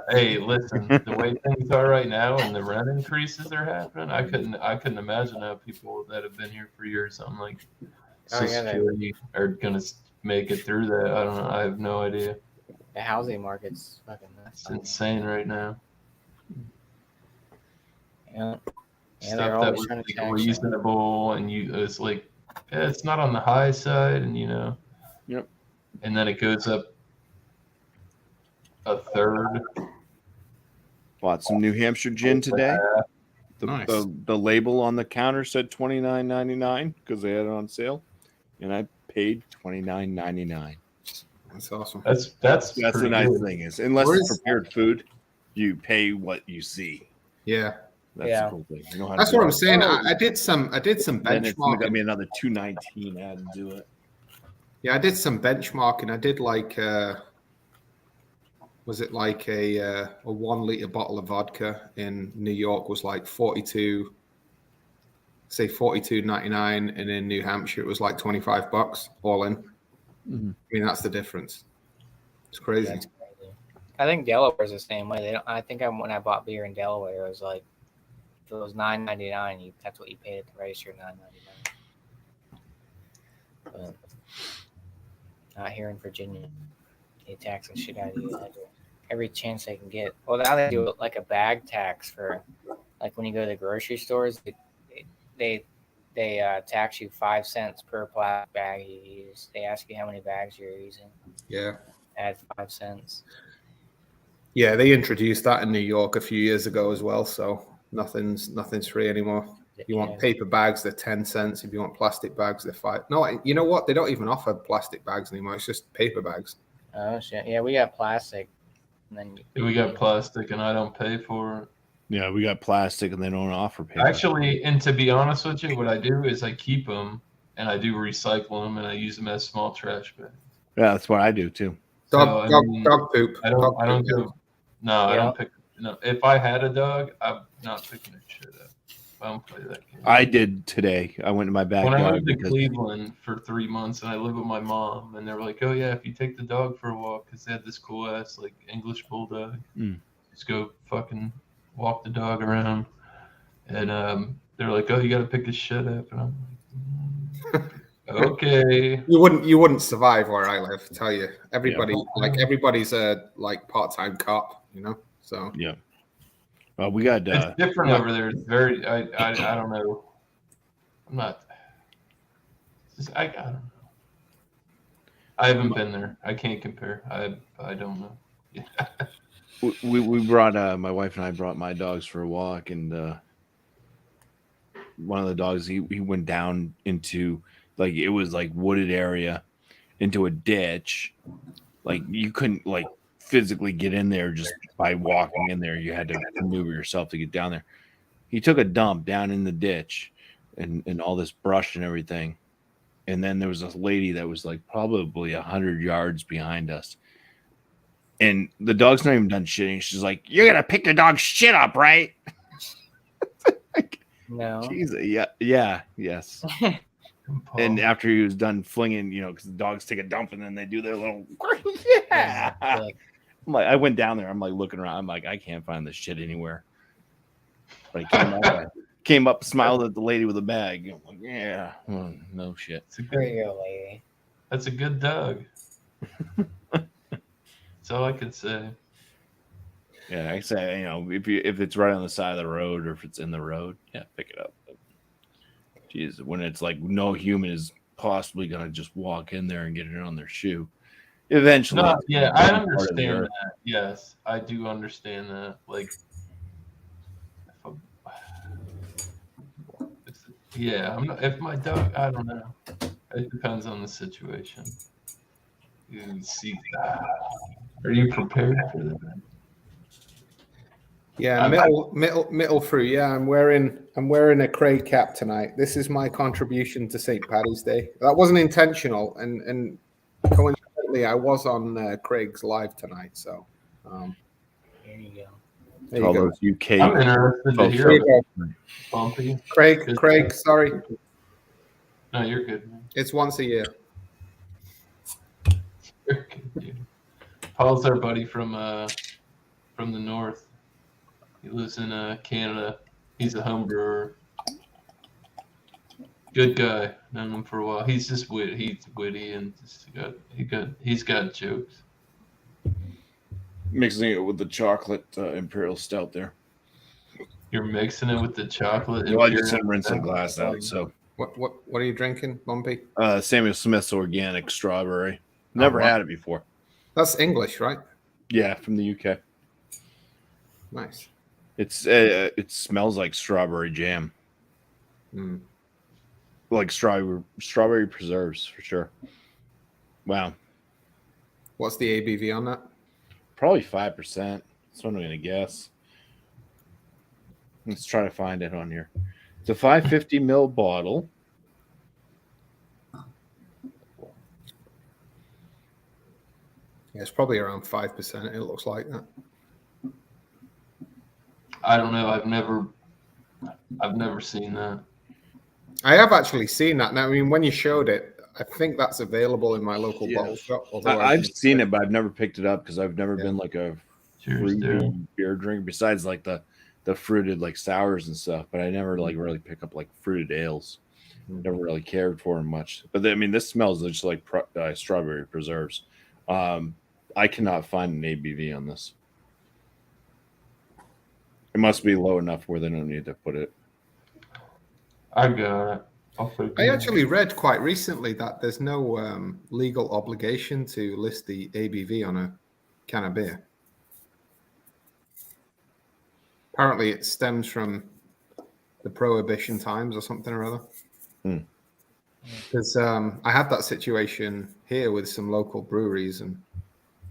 Hey, listen, the way things are right now and the rent increases are happening, I couldn't imagine how people that have been here for years. I'm like, Oh, yeah, security are gonna make it through that. I don't know. I have no idea. the housing market's fucking nuts. It's insane right now. Yeah. Yeah, Stuff they're that always was trying to like tax you. reasonable, and it's like, yeah, it's not on the high side, and Yep. and then it goes up a third. Bought some New Hampshire gin today. Nice. The label on the counter said $29.99 because they had it on sale, and I paid $29.99. That's awesome. That's the pretty nice good. thing is, unless Where it's is- prepared food, you pay what you see. Yeah, That's Yeah. the cool thing. You know how to that's do what I'm it. saying. I did some Then it's gonna got me benchmarking. another $2.19 added to it. Yeah, I did some benchmarking. I did like, was it like a 1 liter bottle of vodka in New York was like 42.99, and in New Hampshire it was like $25 all in. Mhm. I mean, that's the difference. It's crazy. That's crazy. I think Delaware's the same way. They don't. I think when I bought beer in Delaware, it was like if it was $9.99, that's what you paid at the register, $9.99. But not here in Virginia, they tax the shit out of you every chance they can get. Well, now they do it like a bag tax for, like when you go to the grocery stores, they tax you 5 cents per plastic bag you use. They ask you how many bags you're using. Yeah. Add 5 cents. Yeah, they introduced that in New York a few years ago as well. So nothing's free anymore. You want paper bags, they're 10 cents. If you want plastic bags, they're 5. No, you know what? They don't even offer plastic bags anymore. It's just paper bags. Oh shit! Yeah, we got plastic. And then We got plastic, and I don't pay for it. Yeah, we got plastic, and they don't offer paper. Actually, and to be honest with you, what I do is I keep them, and I do recycle them, and I use them as small trash bags. Yeah, that's what I do too. Dog poop. I don't go. No, I don't pick. No, if I had a dog, I'm not picking that shit up. I don't play that game. I did today. I went to my When I backyard moved to because Cleveland for 3 months, and I lived with my mom, and they were like, "Oh yeah, if you take the dog for a walk, because they had this cool ass like English bulldog, just go fucking walk the dog around." And they're like, "Oh, you got to pick his shit up," and I'm like, "Okay." You wouldn't survive where I live. Tell you, everybody's a like part-time cop, you know. So yeah. We got it's different over there. It's very. I don't know. I'm not. I don't know. I haven't been there. I can't compare. I don't know. Yeah. We brought my wife and I brought my dogs for a walk, and one of the dogs he went down into like it was like wooded area into a ditch. Like you couldn't like physically get in there just by walking in there. You had to maneuver yourself to get down there. He took a dump down in the ditch and all this brush and everything. And then there was a lady that was like probably 100 yards behind us. And the dog's not even done shitting. She's like, "You're going to pick your dog's shit up, right?" no. Jesus. Yes. And after he was done flinging, because the dogs take a dump and then they do their little, yeah. I'm like, I went down there. I'm like looking around. I'm like, I can't find this shit anywhere. But I came up, smiled at the lady with a bag. I'm like, yeah, no shit. There you go, lady. That's a good dog. That's all I could say. Yeah, I say, if it's right on the side of the road or if it's in the road, yeah, pick it up. Jeez, when it's like no human is possibly gonna just walk in there and get it on their shoe. Eventually, No, yeah, I understand that. Yes, I do understand that. Like, if my dog, I don't know. It depends on the situation. You see, are you prepared for that? yeah, middle through. Yeah, I'm wearing a Craig cap tonight. This is my contribution to St. Paddy's Day. That wasn't intentional, and coincidentally, I was on Craig's live tonight. So There you go. there all you go. those UK. I'm interested to hear it. Bumpy. Craig, sorry, No, you're good, man. it's once a year. You're good, dude. Paul's our buddy from the north. He lives in Canada. He's a home brewer. Good guy. Known him for a while. He's just he's witty and he's got jokes. Mixing it with the chocolate Imperial Stout there. You're mixing it with the chocolate. Well, I just Imperial rinsed the Stout. glass out. So What are you drinking, Bumpy? Samuel Smith's organic strawberry. Never wow. had it before. That's English, right? Yeah, from the UK. Nice. It smells like strawberry jam. Mm. Like strawberry preserves for sure. Wow. What's the ABV on that? Probably 5%. That's what I'm gonna guess. Let's try to find it on here. It's a 550 ml bottle. Yeah, it's probably around 5%. It looks like that. I don't know. I've never seen that. I have actually seen that. Now, I mean, when you showed it, I think that's available in my local Yeah. bottle shop. although I've seen it, but I've never picked it up because I've never Yeah. been like a Cheers, fruity dude. beer drinker. Besides like the fruited like sours and stuff, but I never like really pick up like fruited ales. Never really cared for them much. But I mean, this smells just like strawberry preserves. I cannot find an ABV on this. It must be low enough where they don't need to put it. I got it. I'll put it I in. actually read quite recently that there's no legal obligation to list the ABV on a can of beer. Apparently, it stems from the Prohibition times or something or other. Hmm. Because I had that situation here with some local breweries and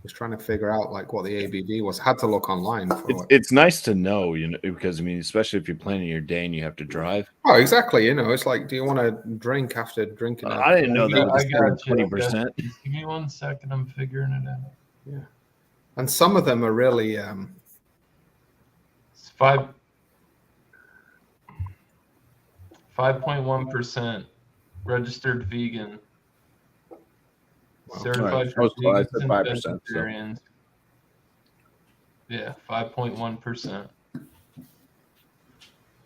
was trying to figure out like what the ABV was. Had to look online for it. It's nice to know, you know, because I mean, especially if you're planning your day and you have to drive. Oh, exactly. You know, it's like, do you want to drink after drinking? I didn't know that I was got you. 20%. Just give me 1 second. I'm figuring it out. Yeah. And some of them are really It's 5.1% registered vegan. Wow. Certified Right. for I said vegans and 5%, so. vegetarians. Yeah, 5.1%.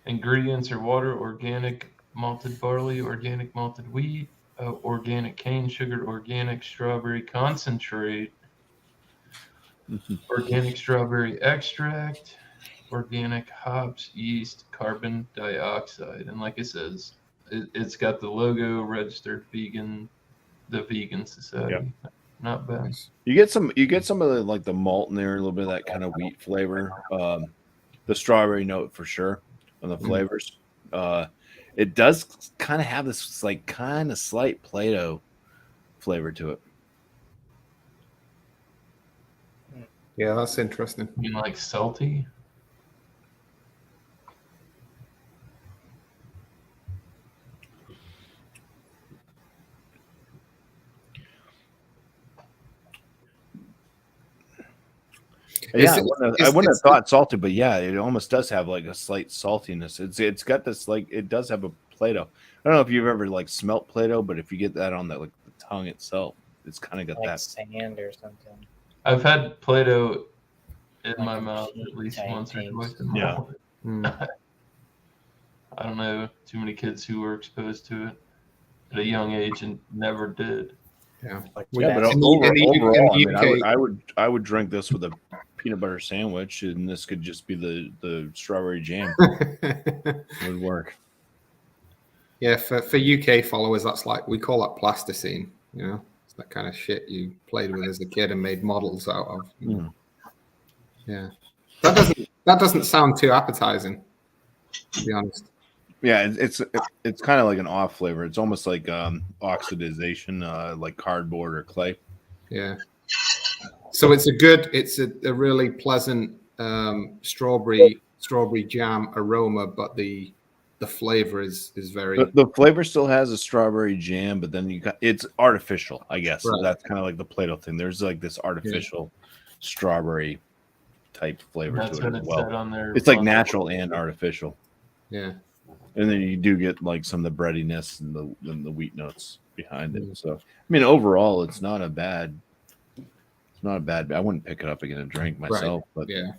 Ingredients are water, organic malted barley, organic malted wheat, organic cane sugar, organic strawberry concentrate, organic strawberry extract, organic hops, yeast, carbon dioxide. And like it says, it's got the logo, registered vegan, the Vegan Society. Yep. Not bad. nice. You get some of the like the malt in there, a little bit of that kind of wheat flavor. The strawberry note for sure on the flavors. It does kind of have this like kind of slight Play-Doh flavor to it. Yeah, that's interesting. You mean like salty? Yeah, Is it- I wouldn't have is- thought salty, but yeah, it almost does have like a slight saltiness. It's got this like it does have a Play-Doh. I don't know if you've ever like smelt Play-Doh, but if you get that on the like the tongue itself, it's kind of got Like that. sand or something. I've had Play-Doh in Like my a mouth cheap at least type once or taste. twice in my Yeah. life. Mm. I don't know too many kids who were exposed to it at a young age and never did. Yeah. Like Yeah, but that. overall, I mean, UK I would drink this with a peanut butter sandwich, and this could just be the strawberry jam. It would work. Yeah, for UK followers, that's like we call that plasticine. You know, it's that kind of shit you played with as a kid and made models out of. Mm. Yeah, that doesn't sound too appetizing, to be honest. Yeah, it's kind of like an off flavor. It's almost like oxidization, like cardboard or clay. Yeah. So it's a really pleasant strawberry jam aroma, but the flavor is very The flavor still has a strawberry jam, but then it's artificial, I guess. So Right. that's kind of like the Play-Doh thing. There's like this artificial strawberry type flavor That's to it what as it well. said on there. It's like natural and artificial. yeah. And then you do get like some of the breadiness and the wheat notes behind it. So I mean, overall, it's not a bad. I wouldn't pick it up and get a drink myself, but Yeah.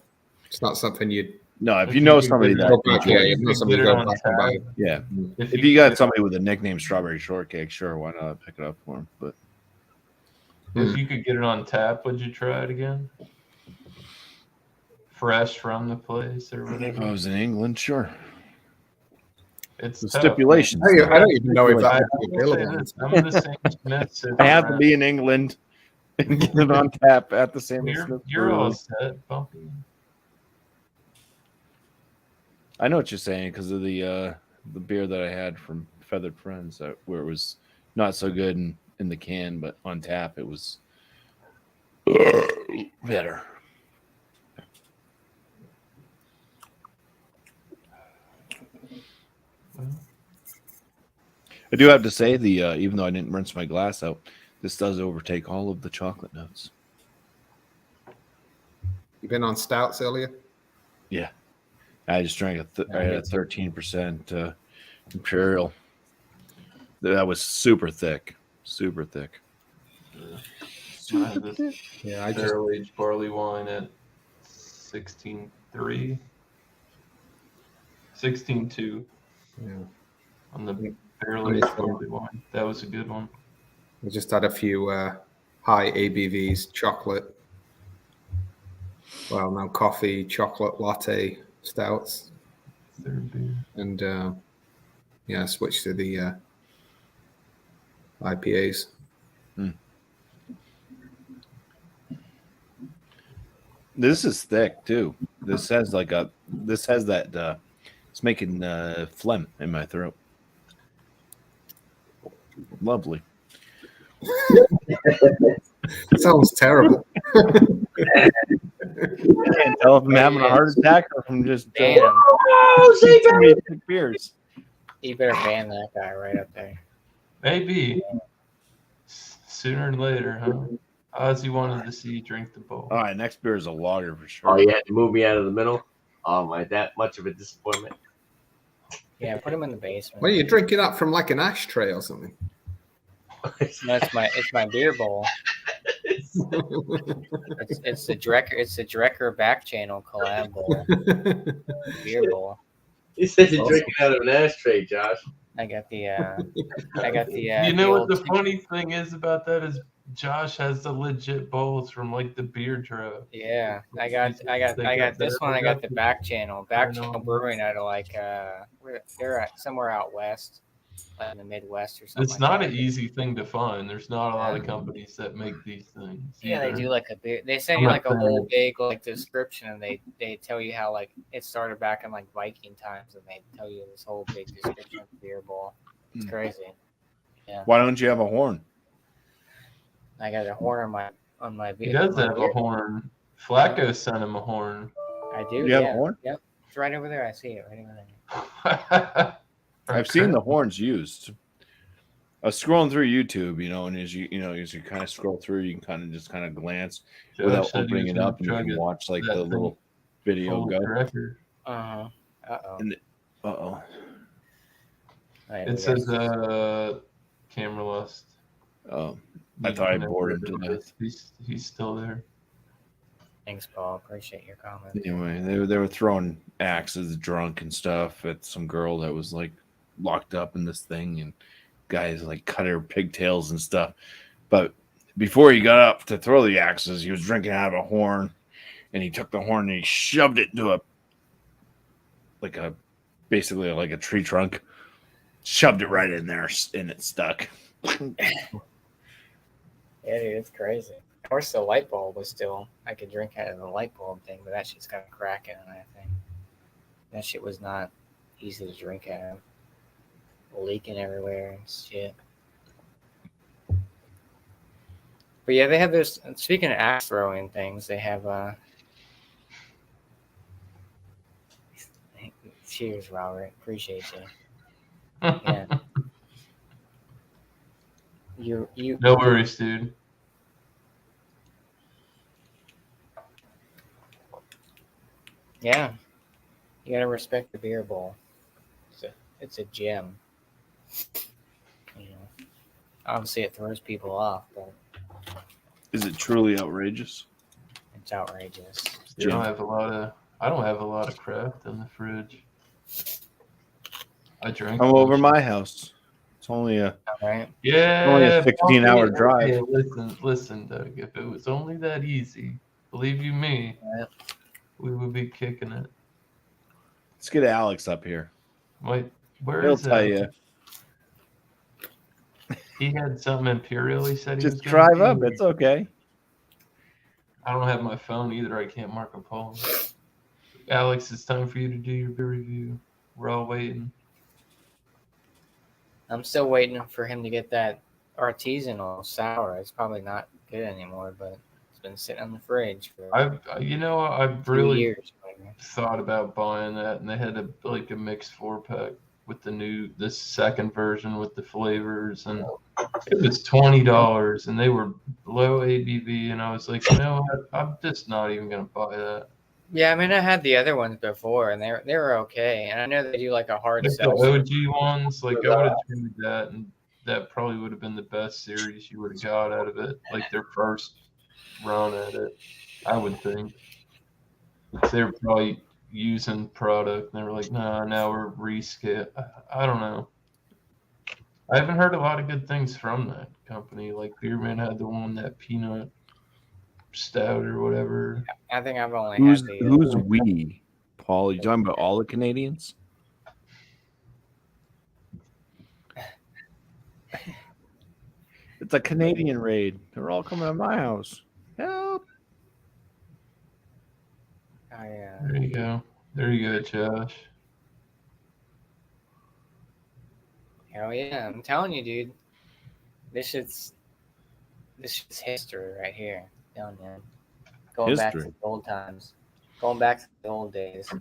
It's not something you'd No, if If you you know could somebody get it that Go back, yeah, enjoys, you know could somebody get it go on back and buy tap. it. yeah. If If you you got could- somebody with a nickname Strawberry Shortcake, sure, why not pick it up for him? But If you could get it on tap, would you try it again? Fresh from the place or if I whatever. was in England, sure. It's The tough. stipulations. I though. don't even know if that I would be will say available. this, some of the Sam Smiths. I have to be in England and get it on tap at the Sam Smith You're all Brewery. set, Bumpy. I know what you're saying because of the beer that I had from Feathered Friends, where it was not so good in the can, but on tap it was better. I do have to say even though I didn't rinse my glass out, this does overtake all of the chocolate notes. You been on stouts earlier? Yeah, I just drank I had a 13% Imperial. That was super thick, super thick. I have this Yeah, I just barrel-aged barley wine at 16.3. 16.2 yeah, on the I barrel-aged just- barley wine. That was a good one. we just had a few high ABVs chocolate. Well, now coffee, chocolate latte stouts, Third beer. and yeah, switched to the IPAs. This is thick too. This has that it's making phlegm in my throat. Lovely. Sounds terrible. I can't tell if I'm having a heart attack or if I'm just Ban him. too many thick beers. You better ban that guy right up there. Maybe sooner or later, huh? Ozzy wanted to see you drink the bowl. All right, next beer is a lager for sure. Oh, you had to move me out of the middle. Oh my, that much of a disappointment. Yeah, put him in the basement. Well, you're drinking that from like an ashtray or something. No, it's my beer bowl. It's the Drecker back channel collab bowl. Beer bowl. You said you're drinking out of an ashtray, Josh. I got the You know what old the funny thing is about that is Josh has the legit bowls from like the beer drop. Yeah, I got this one. I got the back channel brewing out of like they're somewhere out west, like in the Midwest or something. It's like not that. an easy thing to find. There's not a lot of companies that make these things. Yeah, they either. do like a beer. They send I'm you not like a saying whole it. big like description, and they tell you how like it started back in like Viking times, and they tell you this whole big description of the beer bowl. It's crazy. Yeah, Why don't you have a horn? I got a horn on my He does my have beer. a horn. Flacco sent him a horn. I do. You have yeah. a horn? Yep, it's right over there. I see it right over there. I've seen the horns used. I was scrolling through YouTube, and as you kind of scroll through, you can kind of glance Josh without said he opening was it gonna up, and you try can to watch like that the thing little video full go. record. Uh oh. Uh-oh. It says camera lust. Oh, I thought I bored him to death. He's still there. Thanks, Paul. Appreciate your comment. Anyway, they were throwing axes drunk and stuff at some girl that was like locked up in this thing, and guys like cut her pigtails and stuff. But before he got up to throw the axes, he was drinking out of a horn, and he took the horn and he shoved it into basically like a tree trunk, shoved it right in there, and it stuck. Yeah, dude, it's crazy. Of course, the light bulb was still. I could drink out of the light bulb thing, but that shit's got a crack in it. I think that shit was not easy to drink out of. Leaking everywhere and shit. But yeah, they have this. Speaking of axe throwing things, they have. Cheers, Robert. Appreciate you. Yeah. You. No worries, dude. Yeah, you gotta respect the beer bowl. It's a gem. Obviously it throws people off, but Is it truly outrageous? it's outrageous. They don't have a lot of I don't have a lot of craft in the fridge. I drank. Come over my house. It's only a All right. only Yeah, a 16-hour okay, drive. okay, listen, Doug. If it was only that easy, believe you me, Yeah. we would be kicking it. Let's get Alex up here. Wait, where He'll is tell that? you. He had something Imperial. He said he was Just going to drive up. It's okay. I don't have my phone either. I can't mark a poll. Alex, it's time for you to do your beer review. We're all waiting. I'm still waiting for him to get that artisanal sour. It's probably not good anymore, but it's been sitting in the fridge for I've 2 really years. thought about buying that, and they had a mixed 4-pack with this second version with the flavors, and it was $20, and they were low ABV, and I was like, I'm just not even gonna buy that. Yeah, I mean, I had the other ones before, and they were okay. And I know they do like a hard Like the seltzer. OG ones, like I would have tried that, and that probably would have been the best series you would have got out of it, like their first run at it. I would think they were probably using product, and they were like, "No, now we're rescale." I don't know. I haven't heard a lot of good things from that company. Like Beerman had the one, that peanut stout or whatever. I think I've only Who's had the. who's we? Paul, you talking about all the Canadians? It's a Canadian raid. They're all coming to my house. Help! There you go. There you go, Josh. Hell yeah! I'm telling you, dude. This is history right here. Down there, going back to History. the old times, going back to the old days.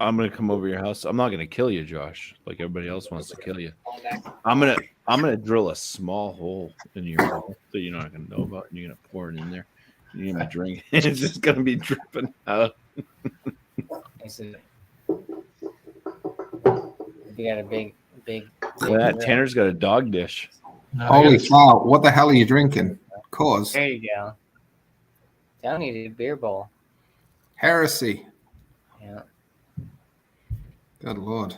I'm gonna come over your house. I'm not gonna kill you, Josh, like everybody else wants to kill you. Going back to I'm gonna drill a small hole in your wall that you're not gonna know about, and you're gonna pour it in there. You're gonna be drinking. It's just gonna be dripping out. this is- you got a big. Look at that. Tanner's got a dog dish. No, I Holy gotta- cow! What the hell are you drinking? Cause There you go. Telling you, dude, beer bowl. heresy. Yeah. Good lord.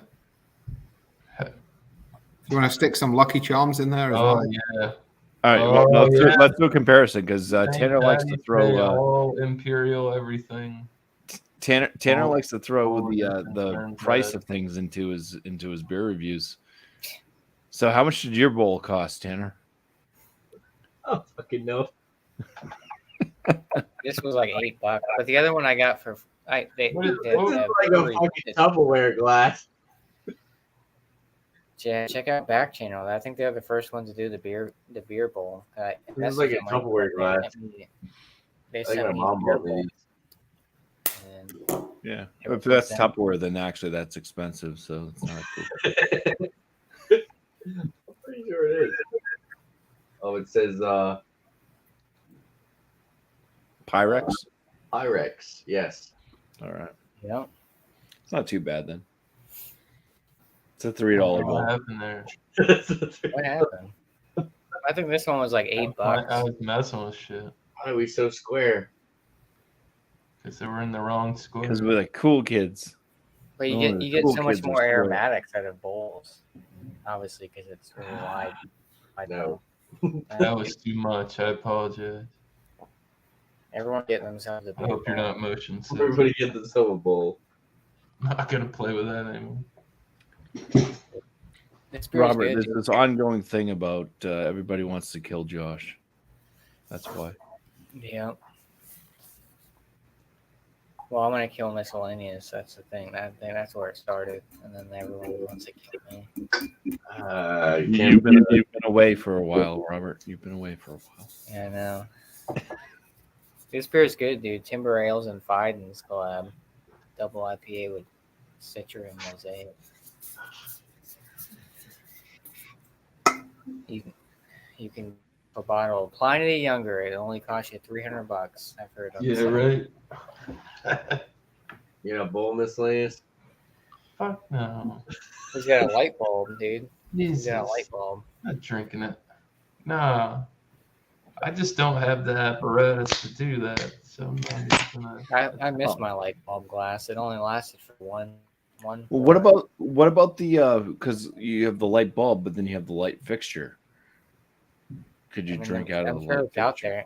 You want to stick some Lucky Charms in there as Oh well? yeah. All right, Oh, let's do a comparison because Tanner likes to throw all Imperial everything. Tanner likes to throw all the different price kinds of things into his beer reviews. So how much did your bowl cost, Tanner? I don't fucking know. This was like $8, but the other one I got for What is- This is like a fucking Tupperware glass. check out Back Channel. I think they're the first ones to do the beer bowl. This is like a Tupperware glass. They I think sent my me mom a beer bought bowl. me. And Yeah, It if was that's $10. Tupperware, then actually that's expensive, so it's not cool. I'm pretty sure it is. Oh, it says Pyrex. Pyrex. Yes. All right, yeah, it's not too bad then. It's a $3 What bowl. happened there? what happened? I think this one was like $8. I was messing with shit Why are we so square? because they were in the wrong square. Because we're like cool kids. But you Oh, get the you get cool so much kids are more square. aromatics out of bowls, obviously, because it's really wide. No. That was too much. I apologize. Everyone getting themselves a I beer hope you're bowl. not motion sick. Everybody get the silver bowl. I'm not gonna play with that anymore. This beer's Robert, good, there's dude. this ongoing thing about everybody wants to kill Josh. That's why. Yeah. Well, I'm gonna kill miscellaneous. That's the thing. That's where it started, and then everyone wants to kill me. You've been away for a while, Robert. You've been away for a while. Yeah, I know. This beer's good, dude. Timber Ales and Fidens collab. Double IPA with Citra and Mosaic. You can a bottle of Pliny the Younger. It only costs you $300. I've heard of Yeah, right. You know, bowl miscellaneous. Fuck no. He's got a light bulb, dude. He's Jesus. got a light bulb. I'm not drinking it. Nah. I just don't have the apparatus to do that. So I'm not even gonna. I missed my light bulb glass. It only lasted for one. Well, pour. what about the because you have the light bulb, but then you have the light fixture. Could you drink out of I'm the sure light it's out fixture? there.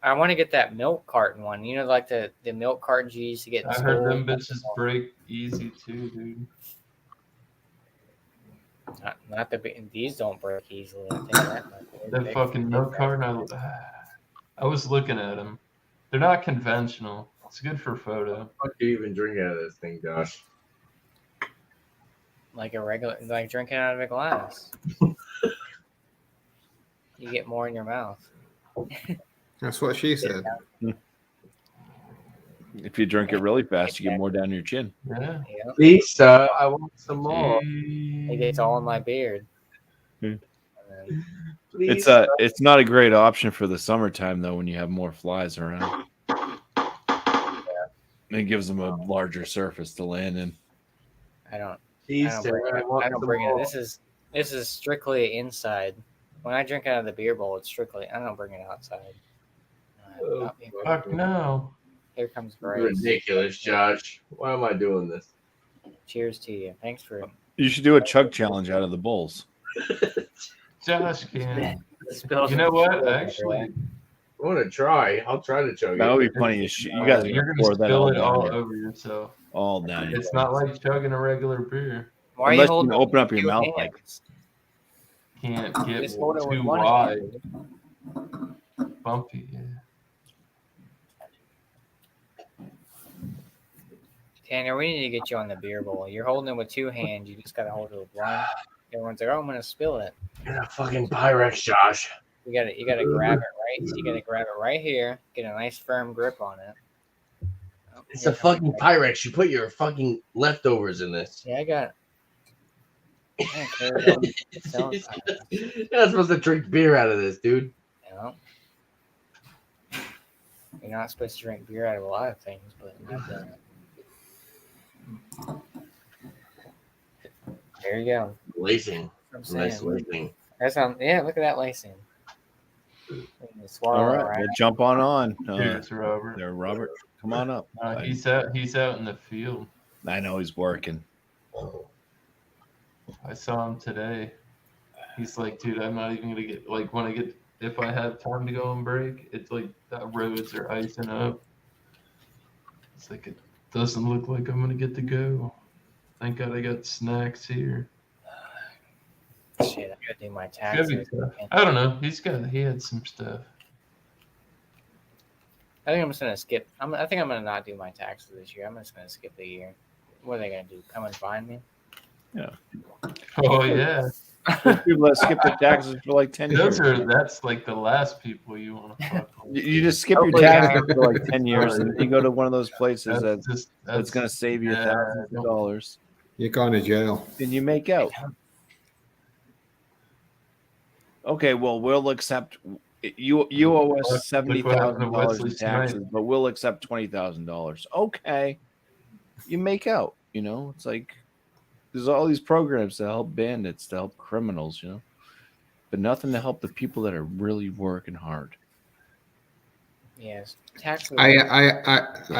I want to get that milk carton one. You know, like the milk cartons you used to get in I school. heard them bitches break easy too, dude. Not these don't break easily. I think that much. That fucking milk carton. I was looking at them. They're not conventional. It's good for photo. What do you even drink out of this thing, Josh? Like drinking out of a glass. You get more in your mouth. That's what she said. If you drink it really fast, you get more down your chin. Yeah. Yeah. Please, I want some more. It gets all in my beard. Hmm. And Please, It's not a great option for the summertime though when you have more flies around. It gives them a larger surface to land in. I don't please, I don't bring it. This is strictly inside. When I drink out of the beer bowl, it's strictly. I don't bring it outside. Oh, Fuck no. Here comes Grace. Ridiculous, Josh. Why am I doing this? Cheers to you. Thanks for You should do a chug challenge out of the bowls. Josh can. spilling. You know what? Actually, I want to try. I'll try to chug That it. would be funny as shit. You guys are you're gonna gonna pour that spill all it all down. over yourself. All down. It's not like chugging a regular beer. Why are Unless you holding you open up your two mouth hands? like Can't get Just hold it with too one wide. hand. Bumpy. Yeah. Tanner, we need to get you on the beer bowl. You're holding it with two hands. You just gotta hold it with one. Everyone's like, "Oh, I'm gonna spill it." You're a fucking Pyrex, Josh. You gotta grab it right. So you gotta grab it right here. Get a nice firm grip on it. Oh, It's here a comes fucking Grace. Pyrex. You put your fucking leftovers in this. Yeah, I got. Yeah, carry on. Selling Pyrex, You're not supposed to drink beer out of this, dude. you know? You're not supposed to drink beer out of a lot of things, but not that. There you go. Lacing. I'm Nice saying. lacing. That's yeah. Look at that lacing. Swallow all it right, right. jump on. Cheers, Robert. There, Robert. Come on up. He's out in the field. I know he's working. I saw him today. He's like, dude, I'm not even gonna get like when I get if I have time to go on break, it's like the roads are icing up. It's like it doesn't look like I'm gonna get to go. Thank God I got snacks here. Shit, I gotta do my It's gotta be taxes. tough. I don't know. He had some stuff. I think I'm just gonna skip. I think I'm gonna not do my taxes this year. I'm just gonna skip the year. What are they gonna do? Come and find me? Oh yeah. People that skip their taxes for like 10 years. That's like the last people you want to fuck with. You just skip your Hopefully, taxes for like 10 years, and then you go to one of those places That's that's going to save you thousands of dollars, You're going to jail. and you make out. Okay, well, we'll accept. You owe us $70,000 in taxes, but we'll accept $20,000. Okay, you make out. You know, it's like there's all these programs to help bandits, to help criminals. You know, but nothing to help the people that are really working hard. Yes, taxes. I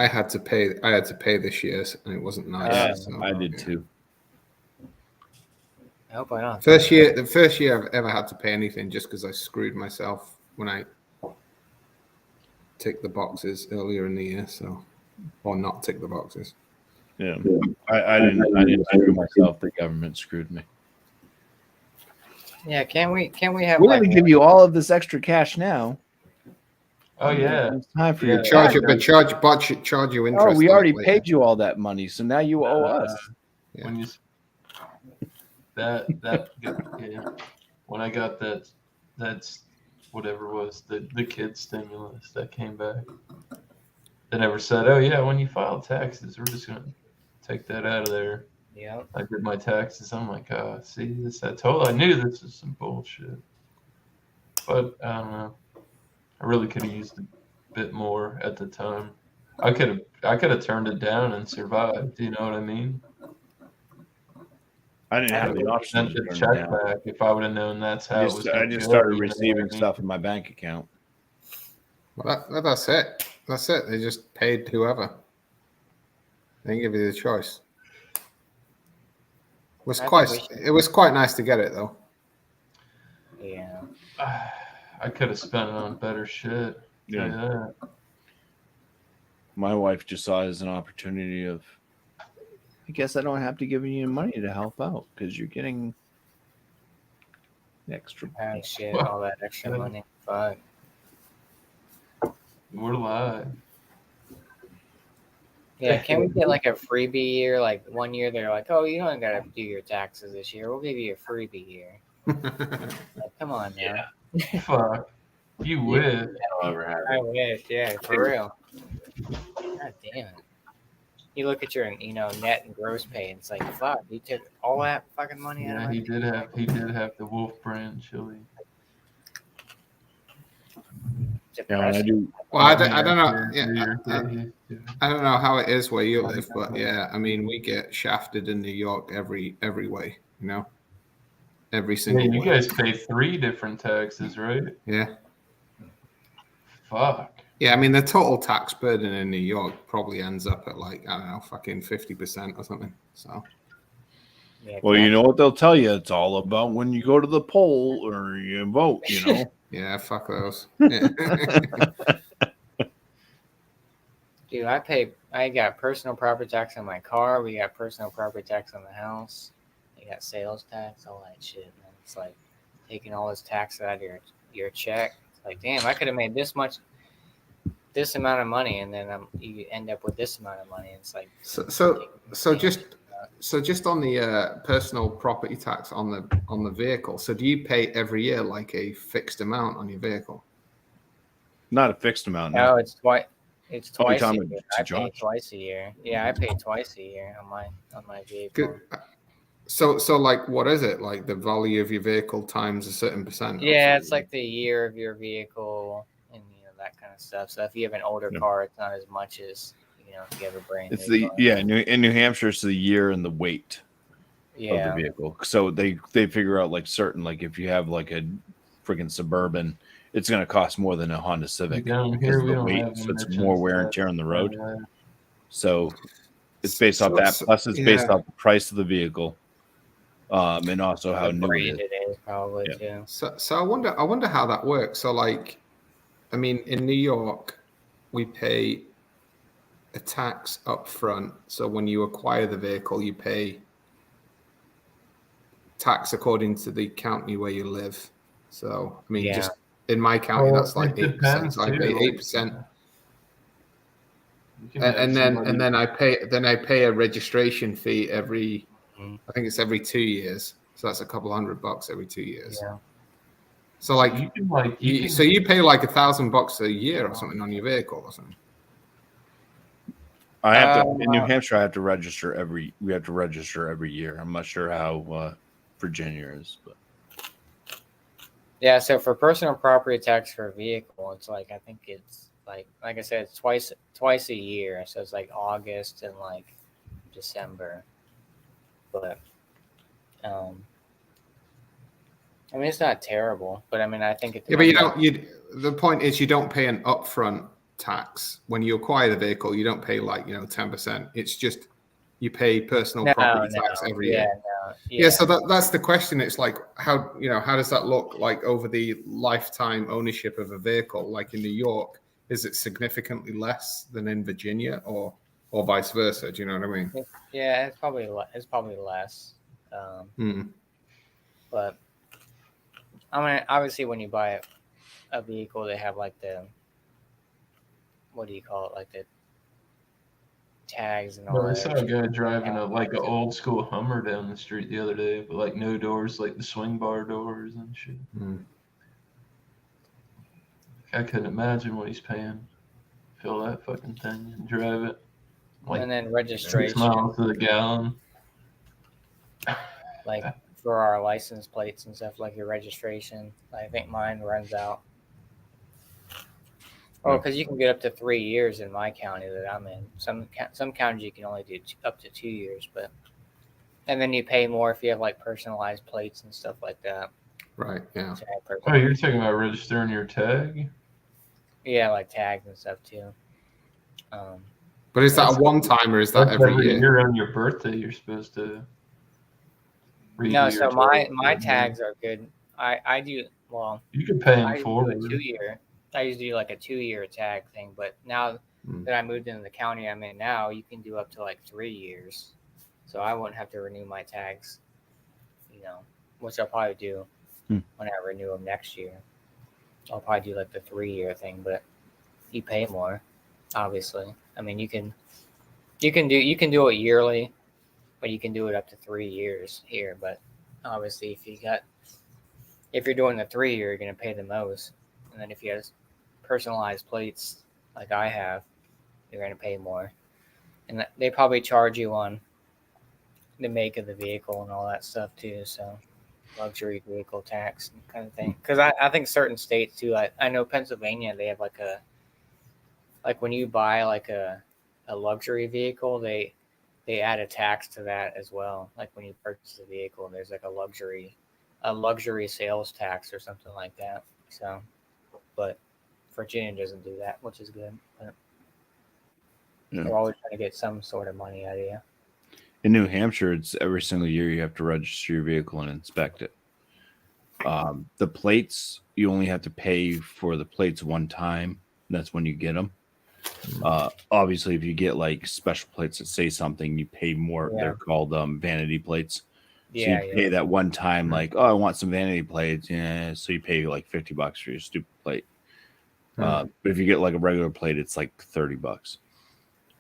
had to pay. I had to pay this year, and it wasn't nice. so, I did yeah. too. I hope I don't. The first year I've ever had to pay anything, just because I screwed myself when I ticked the boxes earlier in the year. So, or not tick the boxes. Yeah, I didn't screw myself. The government screwed me. Yeah, can we have We're like going to give you all of this extra cash now. Oh yeah. It's time for Yeah. your Charge tax. it, but charge you interest. Oh, we on it already later. paid you all that money, so now you owe us. Yeah. When you yeah. When I got that's whatever it was the kid stimulus that came back. They never said, oh yeah, when you file taxes, we're just gonna take that out of there. Yeah. I did my taxes. I'm like, see this. I knew this was some bullshit. But I don't know. I really could have used a bit more at the time. I could have turned it down and survived. You know what I mean? I didn't have the option Sent to the turn it check down. back if I would have known that's how it was. I gonna just go, started you know receiving what I mean? stuff in my bank account. Well, that's it. That's it. They just paid whoever. They didn't give you the choice. It was quite nice to get it though. Yeah. I could have spent it on better shit. Yeah. Yeah. My wife just saw it as an opportunity of, I guess I don't have to give you money to help out because you're getting extra. Oh shit! All that extra money. Fuck. We're live. Yeah, can we get like a freebie year? Like 1 year, they're like, "Oh, you don't gotta do your taxes this year. We'll give you a freebie year." Like, come on now. Yeah. Fuck. You wish. That'll ever happen. I wish, yeah, for real. God damn it. You look at your, net and gross pay, and it's like, fuck, you took all that fucking money out of Yeah, my he did have the Wolf brand chili. Yeah, I do. Well, I don't know. Yeah, I don't know how it is where you live, but yeah, I mean, we get shafted in New York every way, every single Yeah, you way. guys pay 3 different taxes, right? Yeah. Fuck. Yeah, I mean, the total tax burden in New York probably ends up at like, I don't know, fucking 50% or something. So. Yeah, Well, you know what they'll tell you? It's all about when you go to the poll or you vote, Yeah, fuck those. Dude, I got personal property tax on my car. We got personal property tax on the house. We got sales tax, all that shit, man. It's like taking all this tax out of your check. It's like, damn, I could have made this amount of money, and then you end up with this amount of money. It's like so just on the personal property tax on the vehicle. So do you pay every year like a fixed amount on your vehicle? Not a fixed amount. No, it's twice. It's Oh, you're twice a talking year. to I pay Josh? twice a year. Yeah, I pay twice a year on my vehicle. Good. So like, what is it? Like the value of your vehicle times a certain percent? Yeah, it's like the year of your vehicle and that kind of stuff. So if you have an older car, it's not as much as if you have a brand It's new car. in New Hampshire, it's the year and the weight of the vehicle. So they figure out like certain, like if you have like a freaking Suburban, it's going to cost more than a Honda Civic Down here, we don't have so it's more wear and tear on the road. Yeah. So it's based off that. Plus, it's based off the price of the vehicle, and also how new it is. Probably too. So I wonder how that works. So like, I mean, in New York, we pay a tax up front. So when you acquire the vehicle, you pay tax according to the county where you live. So I mean, just in my county, that's like 8%. So I pay 8%. And then I pay a registration fee every, I think it's every 2 years. So that's a couple $100 every 2 years. Yeah. So like, so you pay like $1,000 a year or something on your vehicle or something. I have to in New Hampshire. We have to register every year. I'm not sure how Virginia is, but yeah. So for personal property tax for a vehicle, it's like I think it's like I said, it's twice a year. So it's like August and like December. But I mean, it's not terrible, but I mean, I think it's. Yeah, but the point is, you don't pay an upfront tax when you acquire the vehicle. You don't pay like 10%. It's just you pay personal property tax every year. Yeah, so that's the question. It's like how does that look like over the lifetime ownership of a vehicle? Like in New York, is it significantly less than in Virginia, or vice versa? Do you know what I mean? Yeah, it's probably less. But I mean, obviously, when you buy a vehicle, they have like what do you call it? Like the tags and all that. I saw a guy driving an old school Hummer down the street the other day, but like no doors, like the swing bar doors and shit. I couldn't imagine what he's paying. Fill that fucking thing and drive it. Like and then registration. 6 miles to the gallon. Like for our license plates and stuff, like your registration. I think mine runs out. Oh, because you can get up to 3 years in my county that I'm in. Some counties you can only do up to 2 years, and then you pay more if you have like personalized plates and stuff like that. Right. Yeah. Oh, you're talking about registering your tag? Yeah, like tags and stuff too. But is that That's- a one time or is that That's every year? on your birthday. You're supposed to redo No, your so total. my tags are good. I do well. You can pay them I usually do forward. a 2 year. I used to do like a 2 year tag thing, but now that I moved into the county I'm in now, you can do up to like 3 years. So I wouldn't have to renew my tags, which I'll probably do when I renew them next year. I'll probably do like the 3 year thing, but you pay more, obviously. I mean, you can do it yearly, but you can do it up to 3 years here. But obviously, if you're doing the 3 year, you're going to pay the most. And then if you have personalized plates like I have, you're going to pay more. And they probably charge you on the make of the vehicle and all that stuff too. So luxury vehicle tax kind of thing. Because I think certain states too. I know Pennsylvania, they have like when you buy like a luxury vehicle, they add a tax to that as well. Like when you purchase a vehicle, there's like a luxury sales tax or something like that. So, but Virginia doesn't do that, which is good. But they're always trying to get some sort of money out of you. In New Hampshire, it's every single year you have to register your vehicle and inspect it. The plates, you only have to pay for the plates one time. That's when you get them. Obviously, if you get like special plates that say something, you pay more. Yeah. They're called vanity plates. So Yeah, you pay that one time, like, oh, I want some vanity plates. Yeah, so you pay like $50 for your stupid plate. But if you get like a regular plate, it's like $30.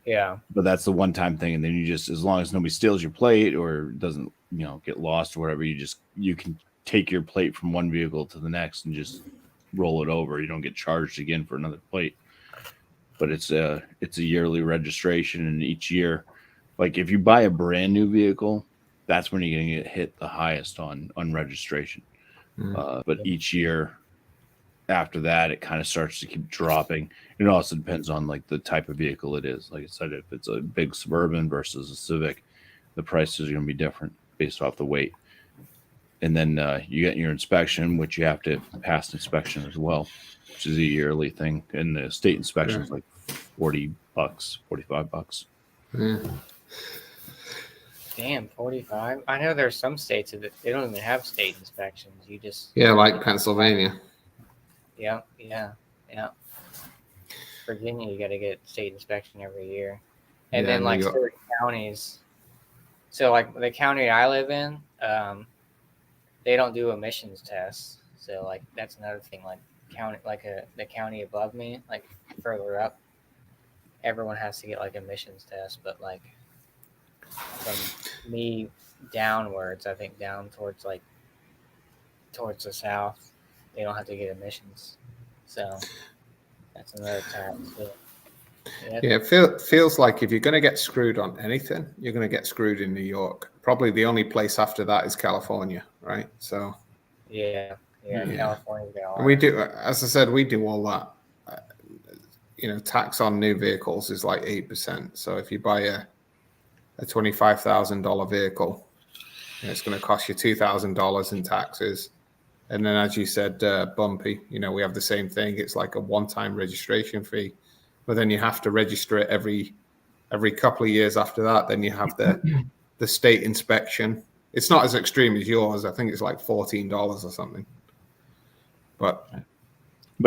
Yeah. But that's the one time thing, and then you just, as long as nobody steals your plate or doesn't, get lost or whatever, you can take your plate from one vehicle to the next and just roll it over. You don't get charged again for another plate. But it's a yearly registration, and each year, like if you buy a brand new vehicle, that's when you're going to get hit the highest on registration. But each year after that, it kind of starts to keep dropping. It also depends on like the type of vehicle it is. Like I said, if it's a big Suburban versus a Civic, the prices are going to be different based off the weight. And then you get your inspection, which you have to pass inspection as well, which is a yearly thing. And the state inspection is like $40, $45. Yeah. Damn, 45. I know there's some states that they don't even have state inspections. You just like Pennsylvania. Yeah. Virginia, you got to get state inspection every year, and then like certain counties. So like the county I live in, they don't do emissions tests. So like that's another thing. Like the county above me, like further up, everyone has to get like emissions tests. But like from me downwards, I think down towards the south, they don't have to get emissions. So that's another tax. Yeah, it feels like if you're going to get screwed on anything, you're going to get screwed in New York. Probably the only place after that is California, right? So yeah. California's got all and we do, as I said, we do all that. Tax on new vehicles is like 8%. So if you buy a $25,000 vehicle, it's going to cost you $2,000 in taxes. And then, as you said, bumpy, we have the same thing. It's like a one-time registration fee, but then you have to register it every couple of years after that. Then you have the state inspection. It's not as extreme as yours. I think it's like $14 or something. But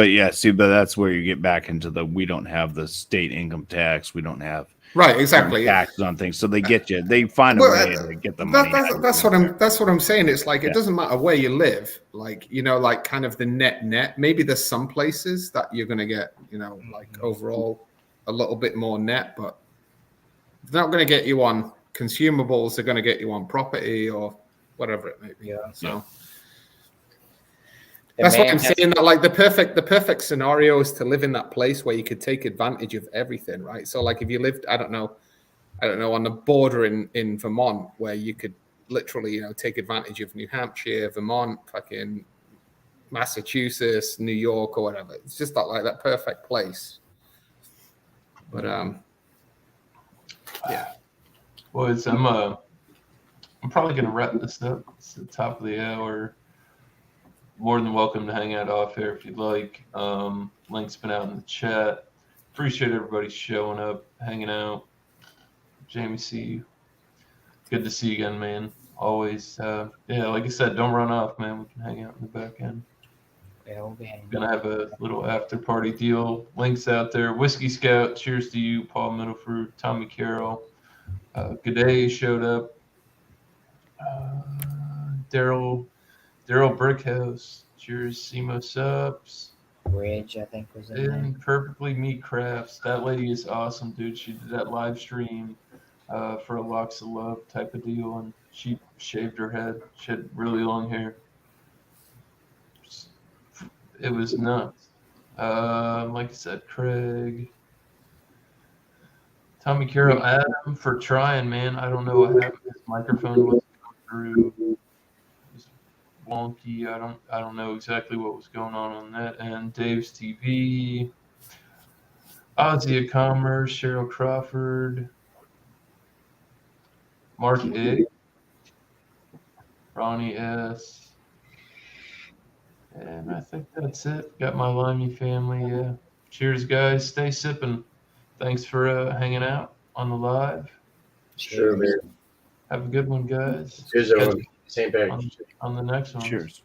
yeah, see, but that's where you get back into we don't have the state income tax. We don't have exactly taxes on things, so they get you. They find a way to get the money. That's what I'm saying. It's like it doesn't matter where you live. Like like kind of the net. Maybe there's some places that you're going to get like overall a little bit more net, but they're not going to get you on consumables. They're going to get you on property or whatever it may be. Yeah. So. That's what I'm saying. That like the perfect scenario is to live in that place where you could take advantage of everything, right? So like if you lived, I don't know, on the border in Vermont, where you could literally, take advantage of New Hampshire, Vermont, fucking Massachusetts, New York, or whatever. It's just that perfect place. But yeah. Boys, I'm probably gonna wrap this up. It's the top of the hour. more than welcome to hang out off here if you'd like. Link's been out in the chat. Appreciate everybody showing up, hanging out. Jamie, see you. Good to see you again, man. Always. Yeah, like I said, don't run off, man. We can hang out in the back end. Yeah, we'll be hanging. Gonna have a little after party deal. Links out there. Whiskey Scout, cheers to you. Paul Middlefruit, Tommy Carroll. Good day showed up. Daryl Brickhouse, cheers. Simo Subs. Bridge, I think, was in there. And Perfectly Meat Crafts. That lady is awesome, dude. She did that live stream for a Locks of Love type of deal, and she shaved her head. She had really long hair. It was nuts. Like I said, Craig. Tommy Carroll, Adam, for trying, man. I don't know what happened. His microphone wasn't going through. It was wonky. I don't know exactly what was going on that. And Dave's TV, Ozzy of Commerce, Cheryl Crawford, Mark A, Ronnie S. And I think that's it. Got my Limey family. Yeah. Cheers, guys. Stay sipping. Thanks for hanging out on the live. Sure, man. Have a good one, guys. Cheers, everyone. Same back. On the next one. Cheers.